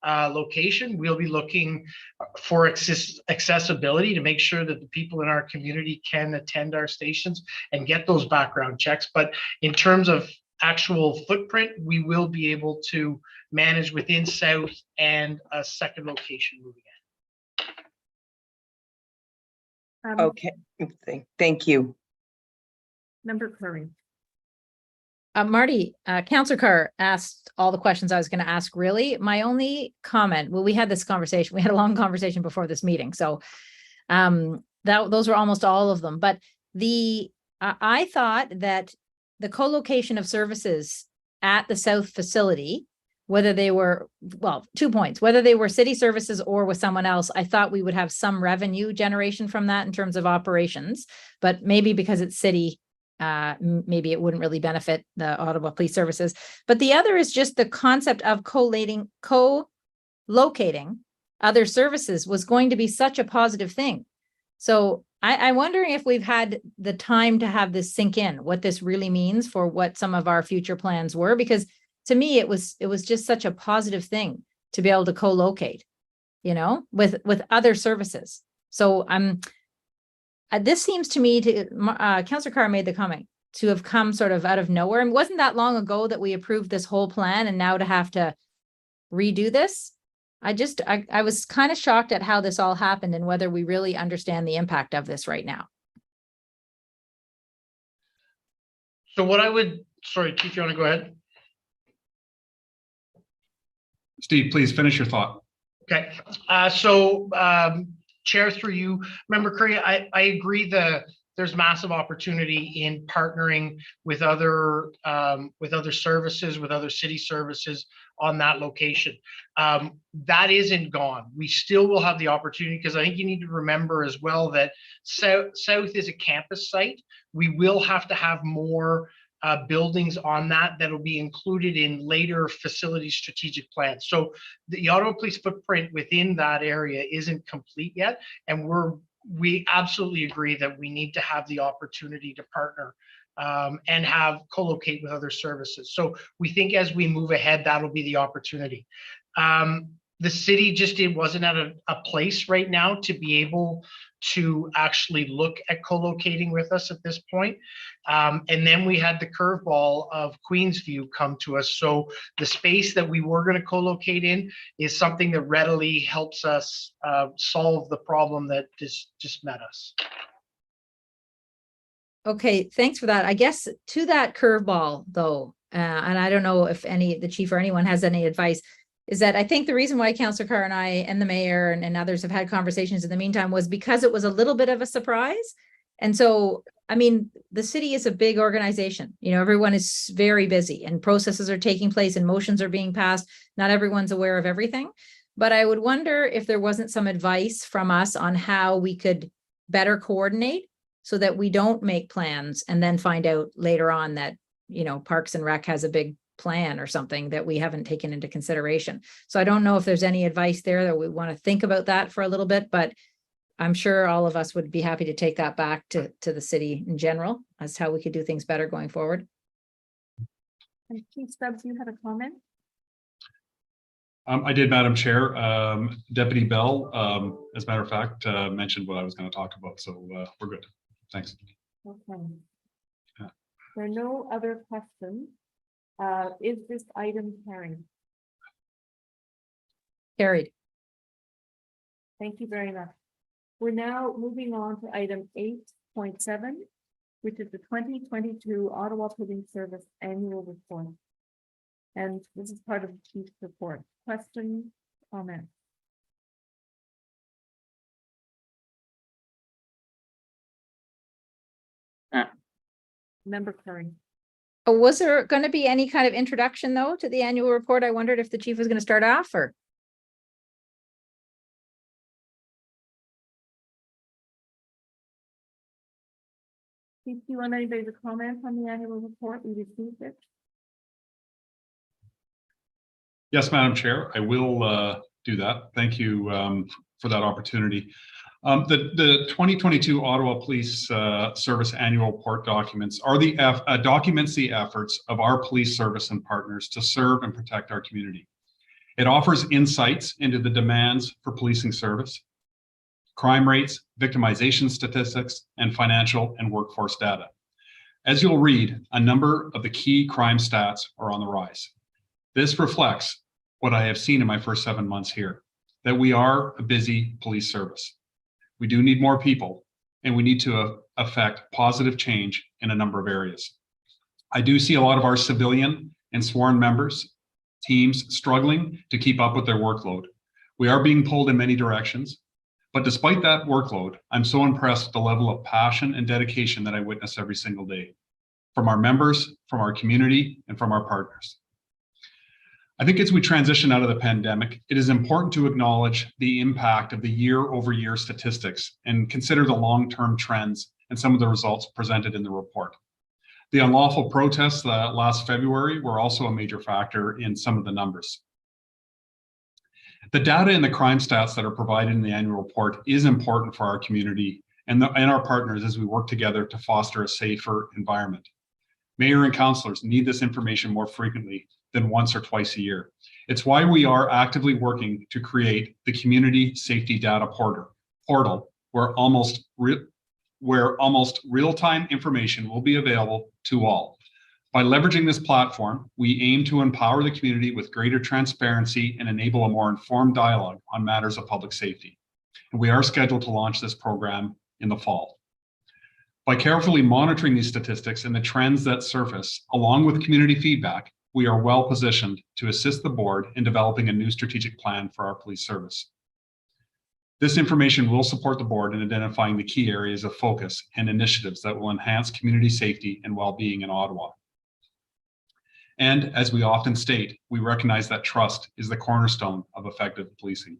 location, we'll be looking for accessibility to make sure that the people in our community can attend our stations and get those background checks. But in terms of actual footprint, we will be able to manage within South and a second location moving in. Okay, thank you. Member Curry. Marty, Councillor Carr asked all the questions I was going to ask, really. My only comment, well, we had this conversation, we had a long conversation before this meeting. So those were almost all of them. But I thought that the co-location of services at the South facility, whether they were, well, 2 points, whether they were city services or with someone else, I thought we would have some revenue generation from that in terms of operations, but maybe because it's city, maybe it wouldn't really benefit the Ottawa Police Services. But the other is just the concept of co-locating other services was going to be such a positive thing. So I'm wondering if we've had the time to have this sink in, what this really means for what some of our future plans were, because to me, it was just such a positive thing to be able to co-locate, you know, with other services. So this seems to me to, Councillor Carr made the comment, to have come sort of out of nowhere. And wasn't that long ago that we approved this whole plan, and now to have to redo this? I was kind of shocked at how this all happened and whether we really understand the impact of this right now. So sorry, Chief, you want to go ahead? Steve, please finish your thought. Okay, Chair, through you, Member Curry, I agree that there's massive opportunity in partnering with other services, with other city services on that location. That isn't gone. We still will have the opportunity, because I think you need to remember as well that South is a campus site. We will have to have more buildings on that will be included in later facility strategic plans. So the Ottawa Police footprint within that area isn't complete yet, and we absolutely agree that we need to have the opportunity to partner and have co-locate with other services. So we think as we move ahead, that'll be the opportunity. The city it wasn't at a place right now to be able to actually look at co-locating with us at this point. And then we had the curveball of Queensview come to us. So the space that we were going to co-locate in is something that readily helps us solve the problem that just met us. Okay, thanks for that. I guess to that curveball though, and I don't know if the chief or anyone has any advice, is that I think the reason why Councillor Carr and I and the mayor and others have had conversations in the meantime was because it was a little bit of a surprise. And so, I mean, the city is a big organization. You know, everyone is very busy and processes are taking place and motions are being passed. Not everyone's aware of everything. But I would wonder if there wasn't some advice from us on how we could better coordinate so that we don't make plans and then find out later on that, you know, Parks and Rec has a big plan or something that we haven't taken into consideration. So I don't know if there's any advice there that we want to think about that for a little bit, but I'm sure all of us would be happy to take that back to the city in general as to how we could do things better going forward. And Chief Stubbs, you had a comment? I did, Madam Chair. Deputy Bell, as a matter of fact, mentioned what I was going to talk about. So we're good. Thanks. Okay. Yeah. There are no other questions. Is this item carried? Carried. Thank you very much. We're now moving on to item 8.7, which is the 2022 Ottawa Police Service Annual Report. And this is part of the Chief's report. Questions, comments? Member Curry. Was there going to be any kind of introduction though to the annual report? I wondered if the chief was going to start off or. Do you want anybody to comment on the annual report? We received it. Yes, Madam Chair, I will do that. Thank you for that opportunity. The 2022 Ottawa Police Service Annual Report documents are documents the efforts of our police service and partners to serve and protect our community. It offers insights into the demands for policing service, crime rates, victimization statistics, and financial and workforce data. As you'll read, a number of the key crime stats are on the rise. This reflects what I have seen in my first 7 months here, that we are a busy police service. We do need more people, and we need to affect positive change in a number of areas. I do see a lot of our civilian and sworn members, teams struggling to keep up with their workload. We are being pulled in many directions, but despite that workload, I'm so impressed with the level of passion and dedication that I witness every single day from our members, from our community, and from our partners. I think as we transition out of the pandemic, it is important to acknowledge the impact of the year-over-year statistics and consider the long-term trends and some of the results presented in the report. The unlawful protests last February were also a major factor in some of the numbers. The data and the crime stats that are provided in the annual report is important for our community and our partners as we work together to foster a safer environment. Mayor and councillors need this information more frequently than once or twice a year. It's why we are actively working to create the Community Safety Data Portal, where almost real-time information will be available to all. By leveraging this platform, we aim to empower the community with greater transparency and enable a more informed dialogue on matters of public safety. And we are scheduled to launch this program in the fall. By carefully monitoring these statistics and the trends that surface, along with community feedback, we are well positioned to assist the board in developing a new strategic plan for our police service. This information will support the board in identifying the key areas of focus and initiatives that will enhance community safety and well-being in Ottawa. And as we often state, we recognize that trust is the cornerstone of effective policing.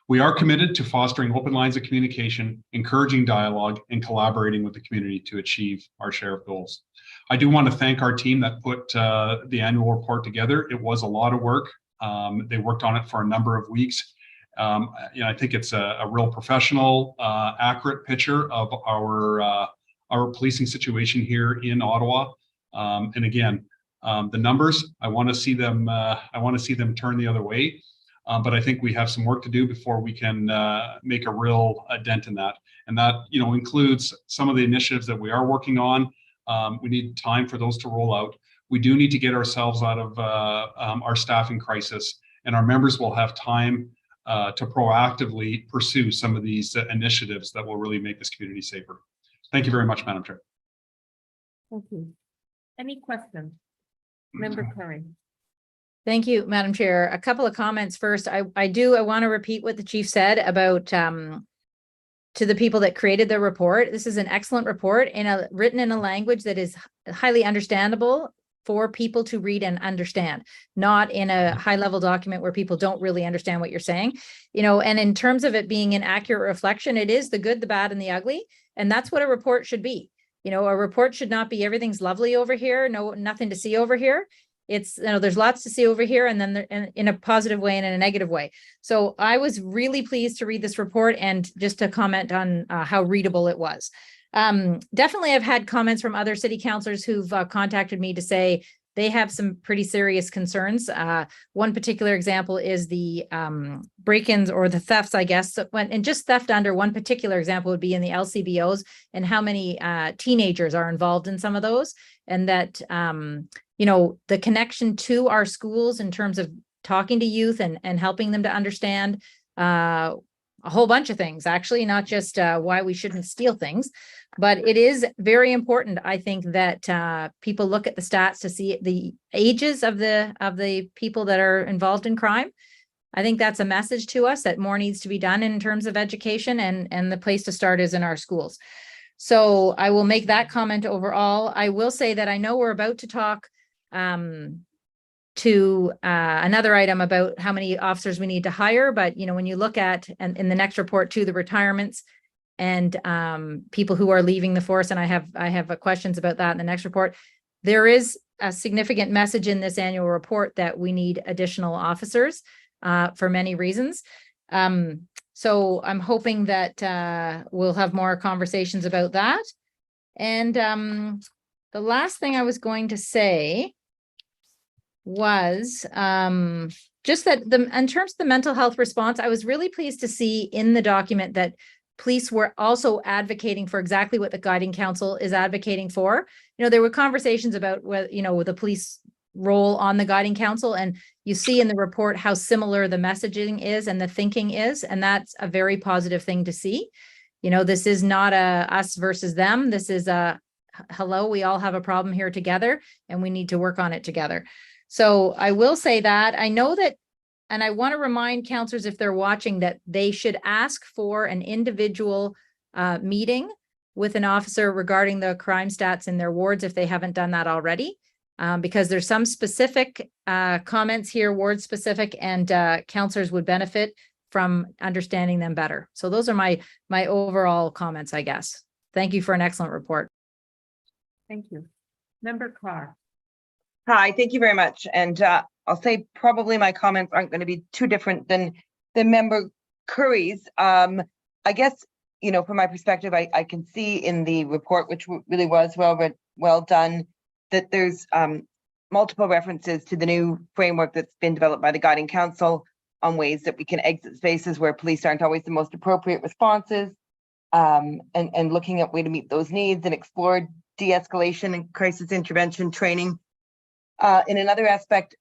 We are committed to fostering open lines of communication, encouraging dialogue, and collaborating with the community to achieve our share of goals. I do want to thank our team that put the annual report together. It was a lot of work. They worked on it for a number of weeks. I think it's a real professional, accurate picture of our policing situation here in Ottawa. And again, the numbers, I want to see them. I want to see them turn the other way. But I think we have some work to do before we can make a real dent in that. And that, includes some of the initiatives that we are working on. We need time for those to roll out. We do need to get ourselves out of our staffing crisis, and our members will have time to proactively pursue some of these initiatives that will really make this community safer. Thank you very much, Madam Chair. Thank you. Any questions? Member Curry. Thank you, Madam Chair. A couple of comments first. I want to repeat what the chief said about to the people that created the report. This is an excellent report written in a language that is highly understandable for people to read and understand, not in a high level document where people don't really understand what you're saying. And in terms of it being an accurate reflection, it is the good, the bad, and the ugly. And that's what a report should be. A report should not be everything's lovely over here, nothing to see over here. It's, there's lots to see over here, and then in a positive way and in a negative way. So I was really pleased to read this report, and just to comment on how readable it was. Definitely, I've had comments from other city councillors who've contacted me to say they have some pretty serious concerns. One particular example is the break-ins or the thefts, I guess, and just theft under one particular example would be in the LCBOs, and how many teenagers are involved in some of those, and that the connection to our schools in terms of talking to youth and helping them to understand a whole bunch of things, actually, not just why we shouldn't steal things. But it is very important, I think, that people look at the stats to see the ages of the people that are involved in crime. I think that's a message to us that more needs to be done in terms of education, and the place to start is in our schools. So I will make that comment overall. I will say that I know we're about to talk to another item about how many officers we need to hire. But, when you look at, and in the next report too, the retirements, and people who are leaving the force. And I have questions about that in the next report. There is a significant message in this annual report that we need additional officers for many reasons. So I'm hoping that we'll have more conversations about that. And the last thing I was going to say was just that in terms of the mental health response, I was really pleased to see in the document that police were also advocating for exactly what the guiding council is advocating for. There were conversations about whether, the police role on the guiding council, and you see in the report how similar the messaging is and the thinking is, and that's a very positive thing to see. This is not a us versus them. This is a hello, we all have a problem here together and we need to work on it together. So I will say that I know that, and I want to remind counselors if they're watching that they should ask for an individual meeting with an officer regarding the crime stats in their wards if they haven't done that already, because there's some specific comments here, ward specific, and counselors would benefit from understanding them better. So those are my overall comments, I guess. Thank you for an excellent report. Thank you. Member Clark. Hi, thank you very much. And I'll say probably my comments aren't going to be too different than Member Curry's. I guess, from my perspective, I can see in the report, which really was well done, that there's multiple references to the new framework that's been developed by the Guiding Council on ways that we can exit spaces where police aren't always the most appropriate responses, and looking at way to meet those needs and explore de-escalation and crisis intervention training. In another aspect,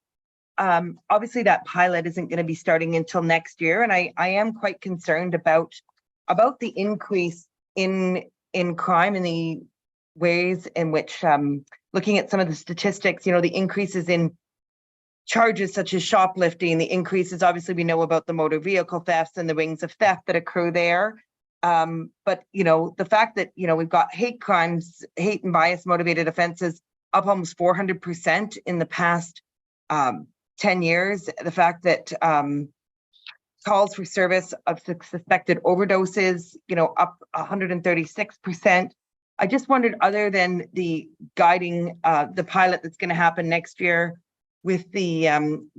obviously that pilot isn't going to be starting until next year, and I am quite concerned about the increase in crime and the ways in which, looking at some of the statistics, the increases in charges such as shoplifting, the increases, obviously we know about the motor vehicle thefts and the rings of theft that occur there. But the fact that we've got hate crimes, hate and bias motivated offenses up almost 400% in the past 10 years. The fact that calls for service of suspected overdoses, up 136%. I just wondered, other than the guiding, the pilot that's going to happen next year with the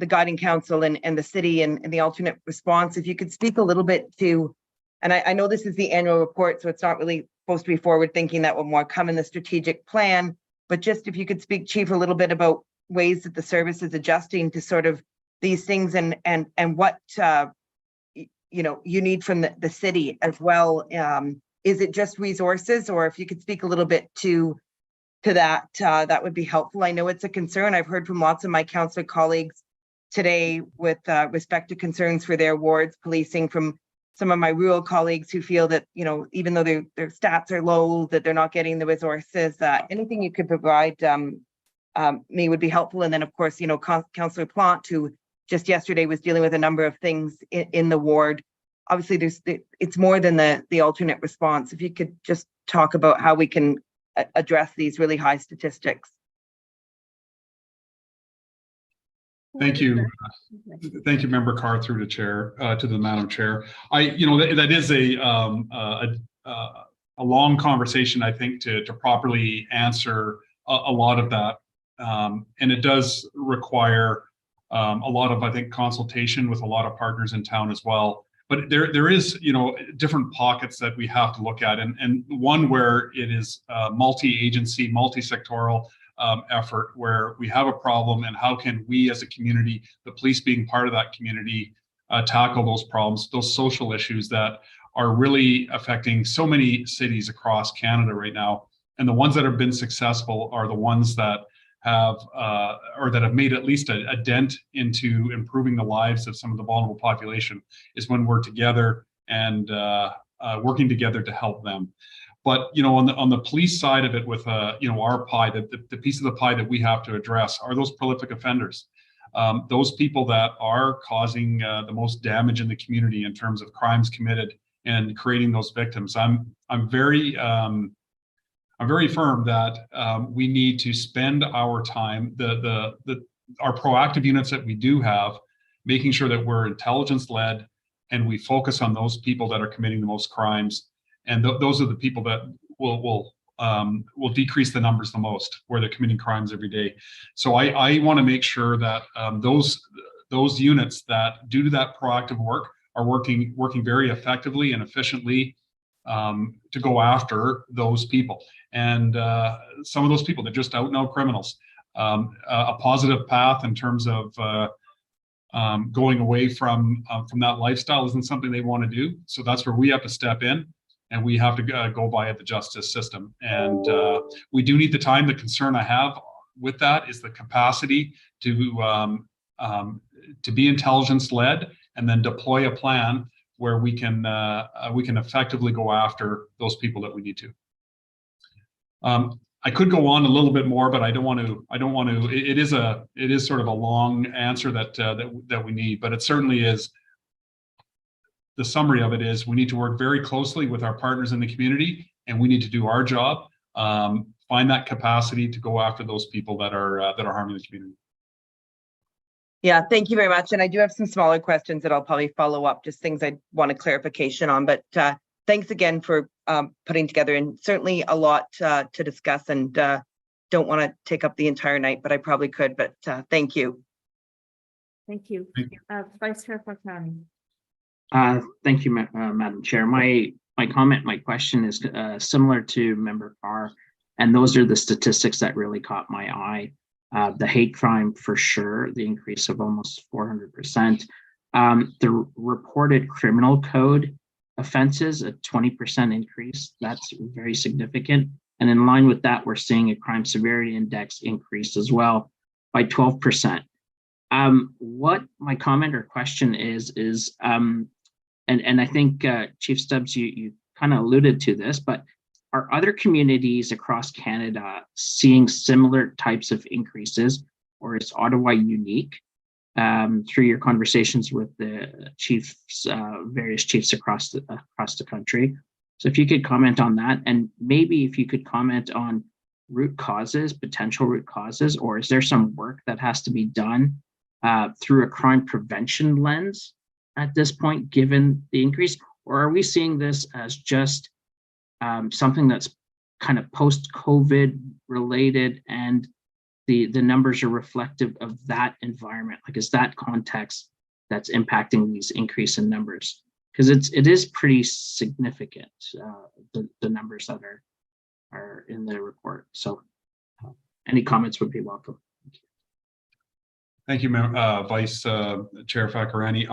guiding council and the city and the alternate response, if you could speak a little bit to, and I know this is the annual report, so it's not really supposed to be forward thinking, that will more come in the strategic plan, but just if you could speak, Chief, a little bit about ways that the service is adjusting to sort of these things and what you need from the city as well. Is it just resources, or if you could speak a little bit to that, that would be helpful. I know it's a concern. I've heard from lots of my councillor colleagues today with respect to concerns for their wards policing, from some of my rural colleagues who feel that, even though their stats are low, that they're not getting the resources. Anything you could provide me would be helpful. And then, of course, Councillor Plant, who just yesterday was dealing with a number of things in the ward. Obviously, it's more than the alternate response. If you could just talk about how we can address these really high statistics. Thank you. Thank you, Member Carr, through the chair, to the Madam Chair. That is a long conversation, I think, to properly answer a lot of that. And it does require a lot of, I think, consultation with a lot of partners in town as well. But there is, different pockets that we have to look at, and one where it is multi-agency, multi-sectoral effort, where we have a problem, and how can we as a community, the police being part of that community, tackle those problems, those social issues that are really affecting so many cities across Canada right now. And the ones that have been successful are the ones that have made at least a dent into improving the lives of some of the vulnerable population, is when we're together and working together to help them. But on the police side of it, with our pie, the piece of the pie that we have to address are those prolific offenders, those people that are causing the most damage in the community in terms of crimes committed and creating those victims. I'm very firm that we need to spend our time, our proactive units that we do have, making sure that we're intelligence led and we focus on those people that are committing the most crimes, And those are the people that will decrease the numbers the most, where they're committing crimes every day. So I want to make sure that those units that do that proactive work are working very effectively and efficiently to go after those people. And some of those people, they're just out and out criminals. A positive path in terms of going away from that lifestyle isn't something they want to do. So that's where we have to step in, and we have to go via the justice system. And we do need the time. The concern I have with that is the capacity to be intelligence led and then deploy a plan where we can effectively go after those people that we need to. I could go on a little bit more, but I don't want to. It is sort of a long answer that we need, but it certainly is. The summary of it is we need to work very closely with our partners in the community, and we need to do our job, find that capacity to go after those people that are harming the community. Yeah, thank you very much. And I do have some smaller questions that I'll probably follow up, just things I want a clarification on. But thanks again for putting together, and certainly a lot to discuss, and don't want to take up the entire night, but I probably could. But thank you. Thank you. Vice Chair Farkani. Thank you, Madam Chair. My comment, my question is similar to Member Carr, and those are the statistics that really caught my eye. The hate crime, for sure, the increase of almost 400%. The reported criminal code offenses, a 20% increase. That's very significant. And in line with that, we're seeing a crime severity index increase as well by 12%. What my comment or question is, and I think Chief Stubbs, you kind of alluded to this, but are other communities across Canada seeing similar types of increases, or is Ottawa unique? Through your conversations with the chiefs, various chiefs across the country. So if you could comment on that, and maybe if you could comment on root causes, potential root causes, or is there some work that has to be done through a crime prevention lens at this point, given the increase, or are we seeing this as just something that's kind of post-COVID related, and the numbers are reflective of that environment? Like, is that context that's impacting these increase in numbers? Because it is pretty significant, the numbers that are in the report. So any comments would be welcome. Thank you, Vice Chair Fakarani.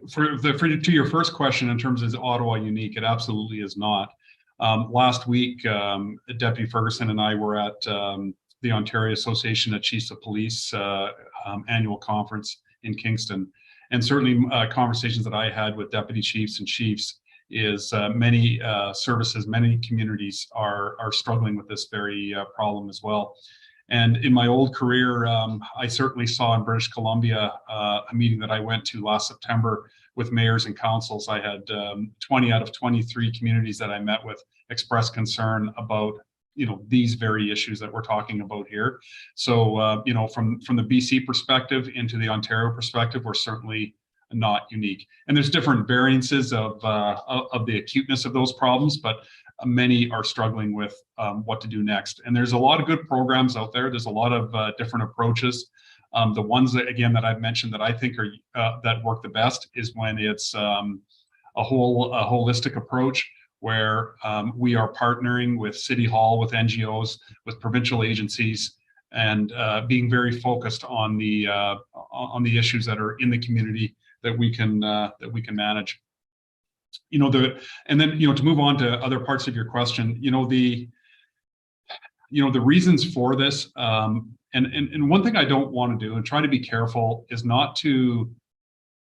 To your first question, in terms of is Ottawa unique, it absolutely is not. Last week, Deputy Ferguson and I were at the Ontario Association of Chiefs of Police annual conference in Kingston. And certainly conversations that I had with deputy chiefs and chiefs is many services, many communities are struggling with this very problem as well. And in my old career, I certainly saw in British Columbia a meeting that I went to last September with mayors and councils. I had 20 out of 23 communities that I met with express concern about these very issues that we're talking about here. So from the BC perspective into the Ontario perspective, we're certainly not unique. And there's different variances of the acuteness of those problems, but many are struggling with what to do next. And there's a lot of good programs out there. There's a lot of different approaches. The ones that, again, that I've mentioned that I think are that work the best is when it's a holistic approach where we are partnering with City Hall, with NGOs, with provincial agencies, and being very focused on the issues that are in the community that we can manage. And then to move on to other parts of your question, the reasons for this, and one thing I don't want to do and try to be careful is not to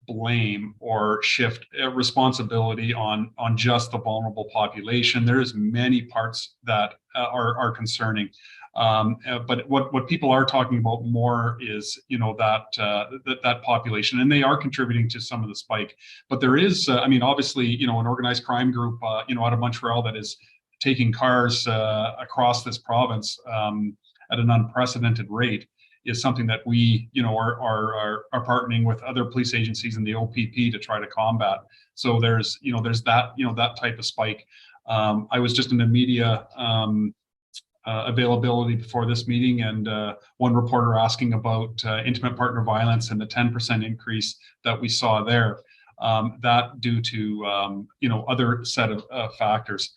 blame or shift responsibility on just the vulnerable population. There's many parts that are concerning. But what people are talking about more is, that population, and they are contributing to some of the spike. But there is, obviously, an organized crime group, out of Montreal that is taking cars across this province at an unprecedented rate is something that we, are partnering with other police agencies and the OPP to try to combat. So there's that, that type of spike. I was just in the media availability before this meeting, and one reporter asking about intimate partner violence and the 10% increase that we saw there. That due to other set of factors.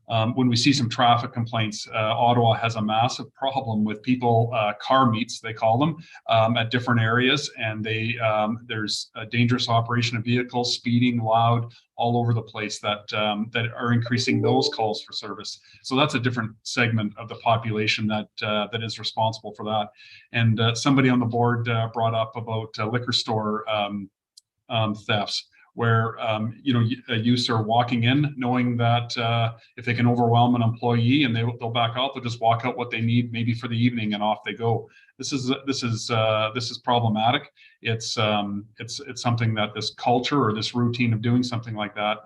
When we see some traffic complaints, Ottawa has a massive problem with people, car meets, they call them, at different areas, and there's a dangerous operation of vehicles, speeding loud, all over the place that are increasing those calls for service. So that's a different segment of the population that is responsible for that. And somebody on the board brought up about liquor store thefts, where youths are walking in knowing that if they can overwhelm an employee and they'll back out, they'll just walk out what they need maybe for the evening and off they go. This is problematic. It's something that this culture or this routine of doing something like that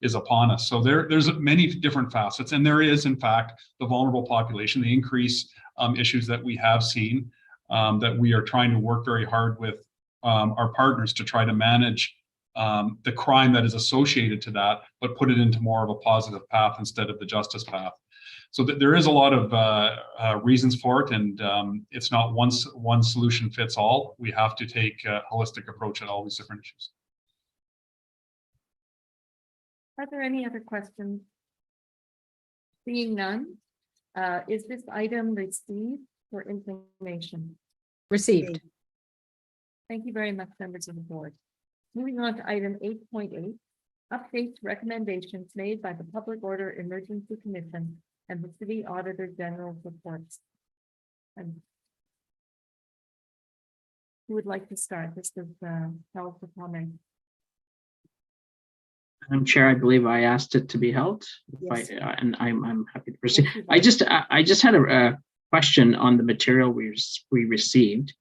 is upon us. So there's many different facets, and there is in fact the vulnerable population, the increased issues that we have seen, that we are trying to work very hard with our partners to try to manage the crime that is associated to that, but put it into more of a positive path instead of the justice path. So there is a lot of reasons for it, and it's not one solution fits all. We have to take a holistic approach at all these different issues. Are there any other questions? Seeing none, is this item received for information? Received. Thank you very much, members of the board. Moving on to item 8.8, updates recommendations made by the Public Order Emergency Commission and the City Auditor General's reports. And who would like to start? This is held for comment. Madam Chair, I believe I asked it to be held. Yes. And I'm happy to proceed. Yes, I just had a question on the material we received.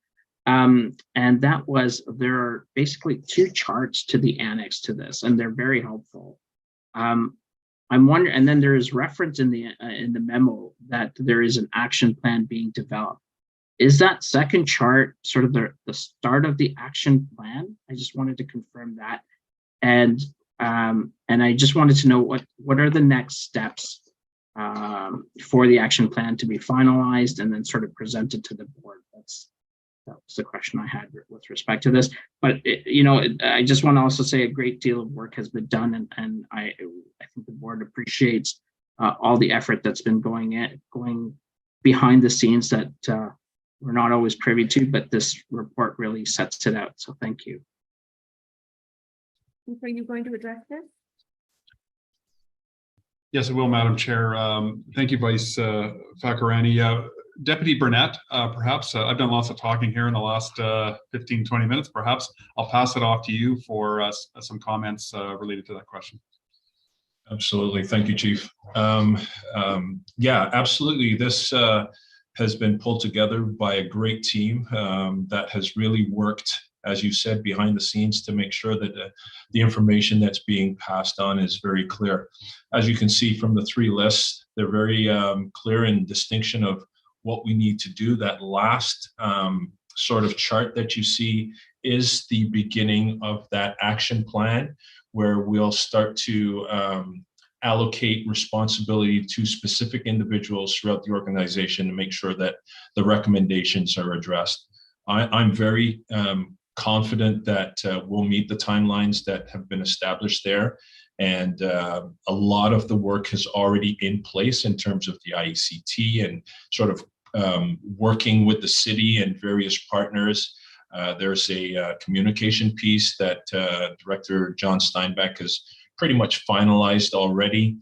And that was, there are basically two charts to the annex to this, and they're very helpful. I'm wondering, and then there is reference in the memo that there is an action plan being developed. Is that second chart sort of the start of the action plan? I just wanted to confirm that. And I just wanted to know what are the next steps for the action plan to be finalized and then sort of presented to the board. That was the question I had with respect to this. But I just want to also say a great deal of work has been done, and I think the board appreciates all the effort that's been going behind the scenes that we're not always privy to, but this report really sets it out. So thank you. Are you going to address this? Yes, I will, Madam Chair. Thank you, Vice Fakarani. Deputy Burnett, perhaps, I've done lots of talking here in the last 15, 20 minutes. Perhaps I'll pass it off to you for some comments related to that question. Absolutely. Thank you, Chief. Yeah, absolutely. This has been pulled together by a great team that has really worked, as you said, behind the scenes to make sure that the information that's being passed on is very clear. As you can see from the three lists, they're very clear in distinction of what we need to do. That last sort of chart that you see is the beginning of that action plan, where we'll start to allocate responsibility to specific individuals throughout the organization to make sure that the recommendations are addressed. I'm very confident that we'll meet the timelines that have been established there. And a lot of the work is already in place in terms of the IECT and sort of working with the city and various partners. There's a communication piece that Director John Steinbeck has pretty much finalized already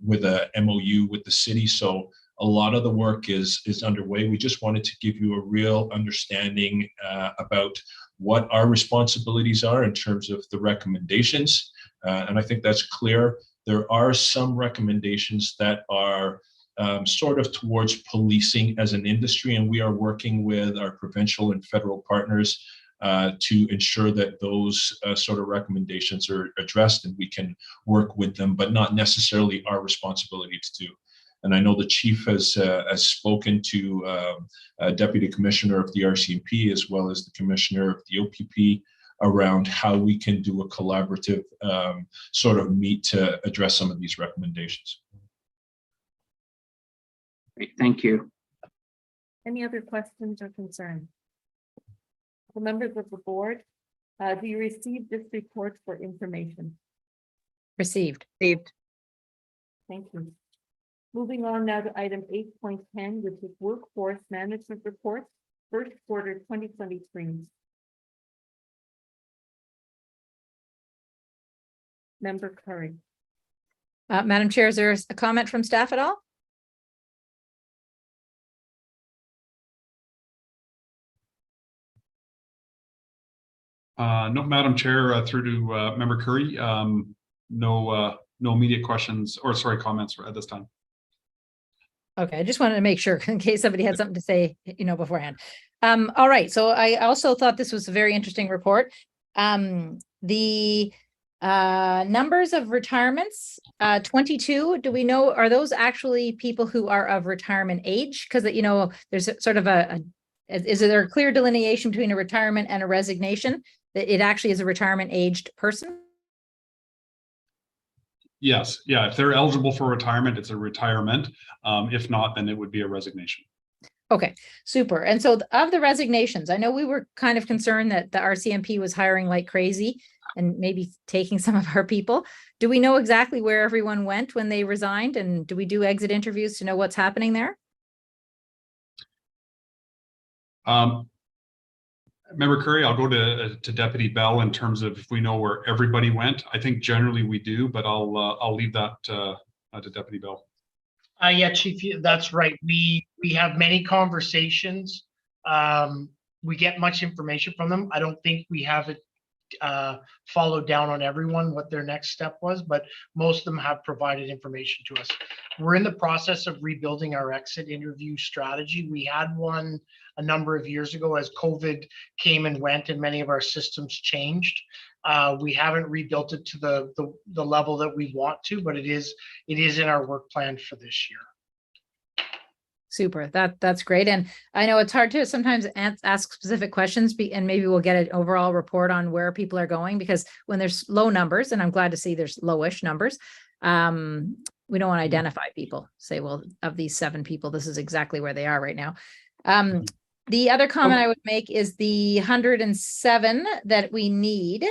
with a MOU with the city. So a lot of the work is underway. We just wanted to give you a real understanding about what our responsibilities are in terms of the recommendations. And I think that's clear. There are some recommendations that are sort of towards policing as an industry, and we are working with our provincial and federal partners to ensure that those sort of recommendations are addressed and we can work with them, but not necessarily our responsibility to do. And I know the chief has spoken to Deputy Commissioner of the RCMP as well as the Commissioner of the OPP around how we can do a collaborative sort of meet to address some of these recommendations. Great, thank you. Any other questions or concerns? The members of the board, do you receive this report for information? Received. Received. Thank you. Moving on now to item 8.10, which is workforce management report, first quarter 2023. Member Curry. Madam Chair, is there a comment from staff at all? No, Madam Chair, through to Member Curry, no immediate questions or comments at this time. Okay, I just wanted to make sure in case somebody had something to say, beforehand. All right, so I also thought this was a very interesting report. The numbers of retirements, 22, do we know, are those actually people who are of retirement age? Because, there's sort of is there a clear delineation between a retirement and a resignation? That it actually is a retirement aged person? Yes, yeah, if they're eligible for retirement, it's a retirement. If not, then it would be a resignation. Okay, super. And so of the resignations, I know we were kind of concerned that the RCMP was hiring like crazy and maybe taking some of our people. Do we know exactly where everyone went when they resigned? And do we do exit interviews to know what's happening there? Member Curry, I'll go to Deputy Bell in terms of if we know where everybody went. I think generally we do, but I'll leave that to Deputy Bell. Yeah, Chief, that's right. We have many conversations. We get much information from them. I don't think we have it followed down on everyone what their next step was, but most of them have provided information to us. We're in the process of rebuilding our exit interview strategy. We had one a number of years ago as COVID came and went and many of our systems changed. We haven't rebuilt it to the level that we want to, but it is in our work plan for this year. Super. That's great. And I know it's hard to sometimes ask specific questions and maybe we'll get an overall report on where people are going, because when there's low numbers, and I'm glad to see there's lowish numbers, we don't want to identify people, say, well, of these 7 people, this is exactly where they are right now. The other comment I would make is the 107 that we need.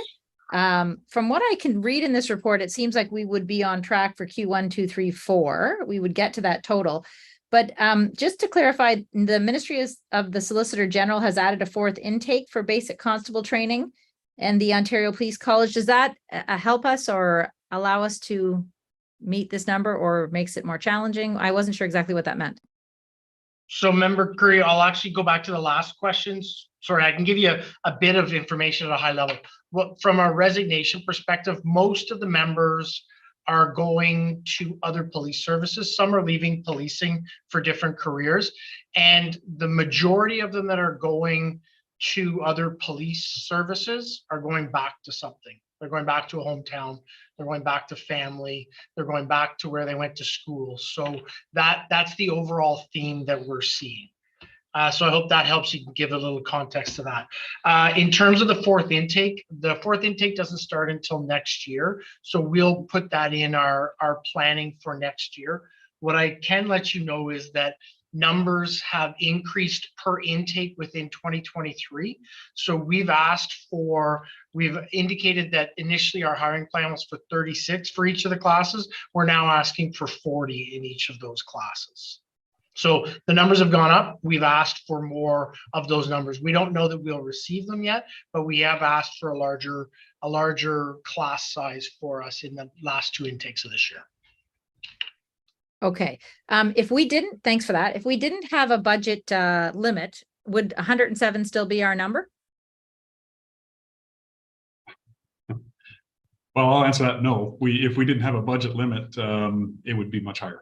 From what I can read in this report, it seems like we would be on track for Q1, 2, 3, 4. We would get to that total. But just to clarify, the Ministry of the Solicitor General has added a 4th intake for basic constable training, and the Ontario Police College. Does that help us or allow us to meet this number, or makes it more challenging? I wasn't sure exactly what that meant. So Member Curry, I'll actually go back to the last questions. Sorry, I can give you a bit of information at a high level. Well, from a resignation perspective, most of the members are going to other police services. Some are leaving policing for different careers. And the majority of them that are going to other police services are going back to something. They're going back to a hometown. They're going back to family. They're going back to where they went to school. So that's the overall theme that we're seeing. So I hope that helps you give a little context to that. In terms of the 4th intake, the 4th intake doesn't start until next year. So we'll put that in our planning for next year. What I can let you know is that numbers have increased per intake within 2023. So we've indicated that initially our hiring plan was for 36 for each of the classes. We're now asking for 40 in each of those classes. So the numbers have gone up. We've asked for more of those numbers. We don't know that we'll receive them yet, but we have asked for a larger class size for us in the last 2 intakes of this year. Okay. Thanks for that. If we didn't have a budget limit, would 107 still be our number? Well, I'll answer that. No, if we didn't have a budget limit, it would be much higher.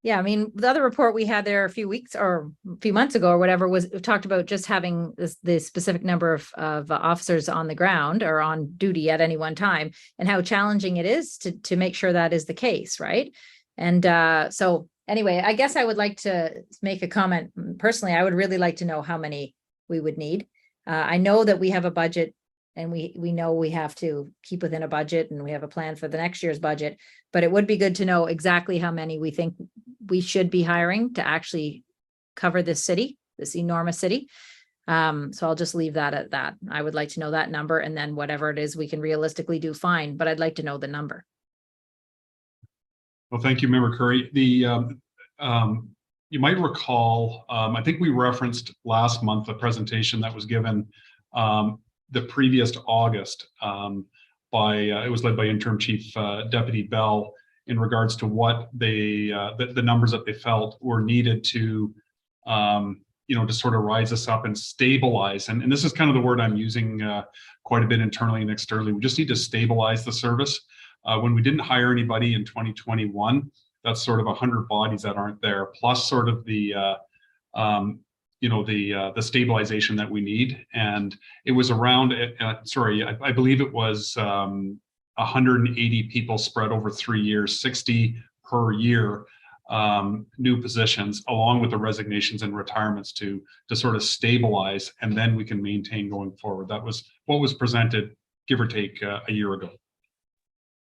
Yeah, I mean, the other report we had there a few weeks or a few months ago or whatever was talked about just having the specific number of officers on the ground or on duty at any one time, and how challenging it is to make sure that is the case, right? And so anyway, I guess I would like to make a comment. Personally, I would really like to know how many we would need. I know that we have a budget and we know we have to keep within a budget and we have a plan for the next year's budget, but it would be good to know exactly how many we think we should be hiring to actually cover this city, this enormous city. So I'll just leave that at that. I would like to know that number, and then whatever it is we can realistically do, fine, but I'd like to know the number. Well, thank you, Member Curry. You might recall, I think we referenced last month a presentation that was given the previous August it was led by Interim Chief Deputy Bell, in regards to what the numbers that they felt were needed to to sort of rise us up and stabilize. And this is kind of the word I'm using quite a bit internally and externally. We just need to stabilize the service. When we didn't hire anybody in 2021, that's sort of 100 bodies that aren't there, plus sort of the stabilization that we need. And it was around, I believe it was 180 people spread over 3 years, 60 per year, new positions, along with the resignations and retirements to sort of stabilize, and then we can maintain going forward. That was what was presented, give or take, a year ago.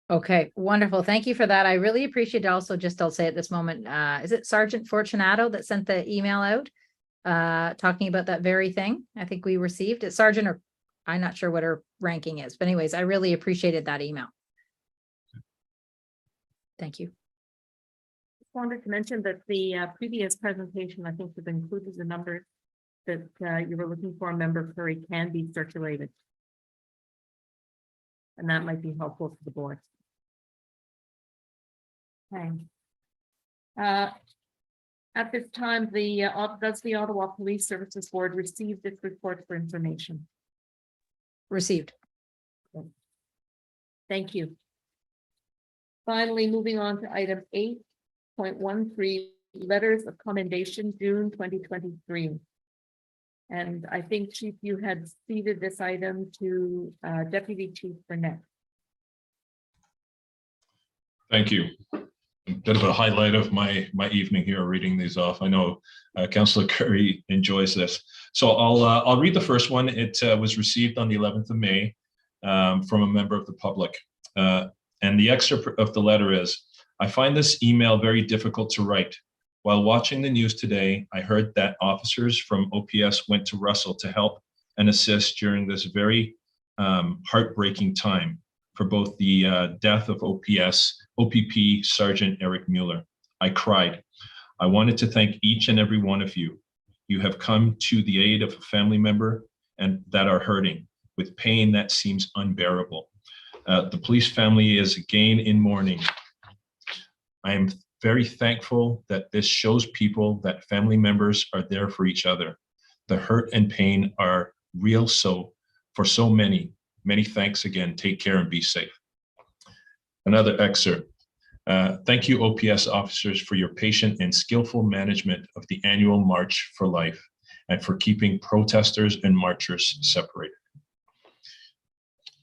Okay, wonderful. Thank you for that. I really appreciate it. Also, just I'll say at this moment, is it Sergeant Fortunato that sent the email out talking about that very thing? I think we received it. Sergeant, or I'm not sure what her ranking is, but anyways, I really appreciated that email. Thank you. Just wanted to mention that the previous presentation, I think, has included the numbers that you were looking for. Member Curry, can be circulated, and that might be helpful to the board. Okay. At this time, does the Ottawa Police Services Board receive this report for information? Received. Thank you. Finally, moving on to item 8.13, letters of commendation, June 2023. And I think, Chief, you had ceded this item to Deputy Chief Burnett. Thank you. A bit of a highlight of my evening here, reading these off. I know Councillor Curry enjoys this. So I'll read the first one. It was received on the 11th of May from a member of the public. And the excerpt of the letter is, I find this email very difficult to write. While watching the news today, I heard that officers from OPS went to Russell to help and assist during this very heartbreaking time for both the death of OPP Sergeant Eric Mueller. I cried. I wanted to thank each and every one of you. You have come to the aid of a family member and that are hurting with pain that seems unbearable. The police family is again in mourning. I am very thankful that this shows people that family members are there for each other. The hurt and pain are real, so for so many thanks again. Take care and be safe. Another excerpt. Thank you, OPS officers, for your patient and skillful management of the annual March for Life and for keeping protesters and marchers separated.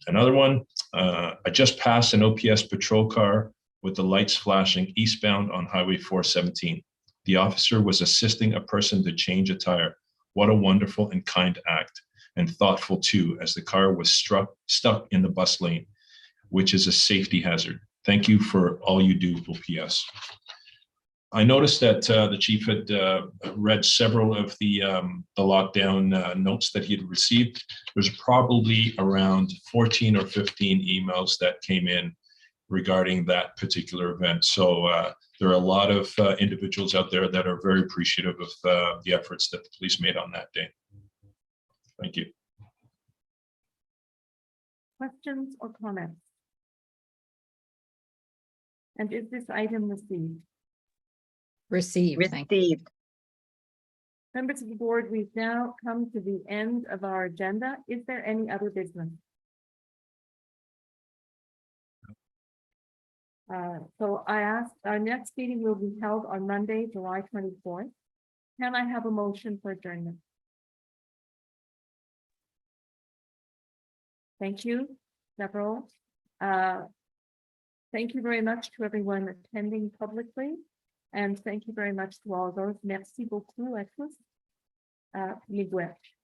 Another one. I just passed an OPS patrol car with the lights flashing eastbound on Highway 417. The officer was assisting a person to change a tire. What a wonderful and kind act, and thoughtful too, as the car was stuck in the bus lane, which is a safety hazard. Thank you for all you do, OPS. I noticed that the chief had read several of the lockdown notes that he had received. There's probably around 14 or 15 emails that came in regarding that particular event. So there are a lot of individuals out there that are very appreciative of the efforts that the police made on that day. Thank you. Questions or comments? And is this item received? Received. Thank you. Received. Members of the board, we've now come to the end of our agenda. Is there any other business? So I asked, our next meeting will be held on Monday, July 24th. Can I have a motion for adjournment? Thank you, several. Thank you very much to everyone attending publicly. And thank you very much to all those. Merci beaucoup à tous. Miigwech.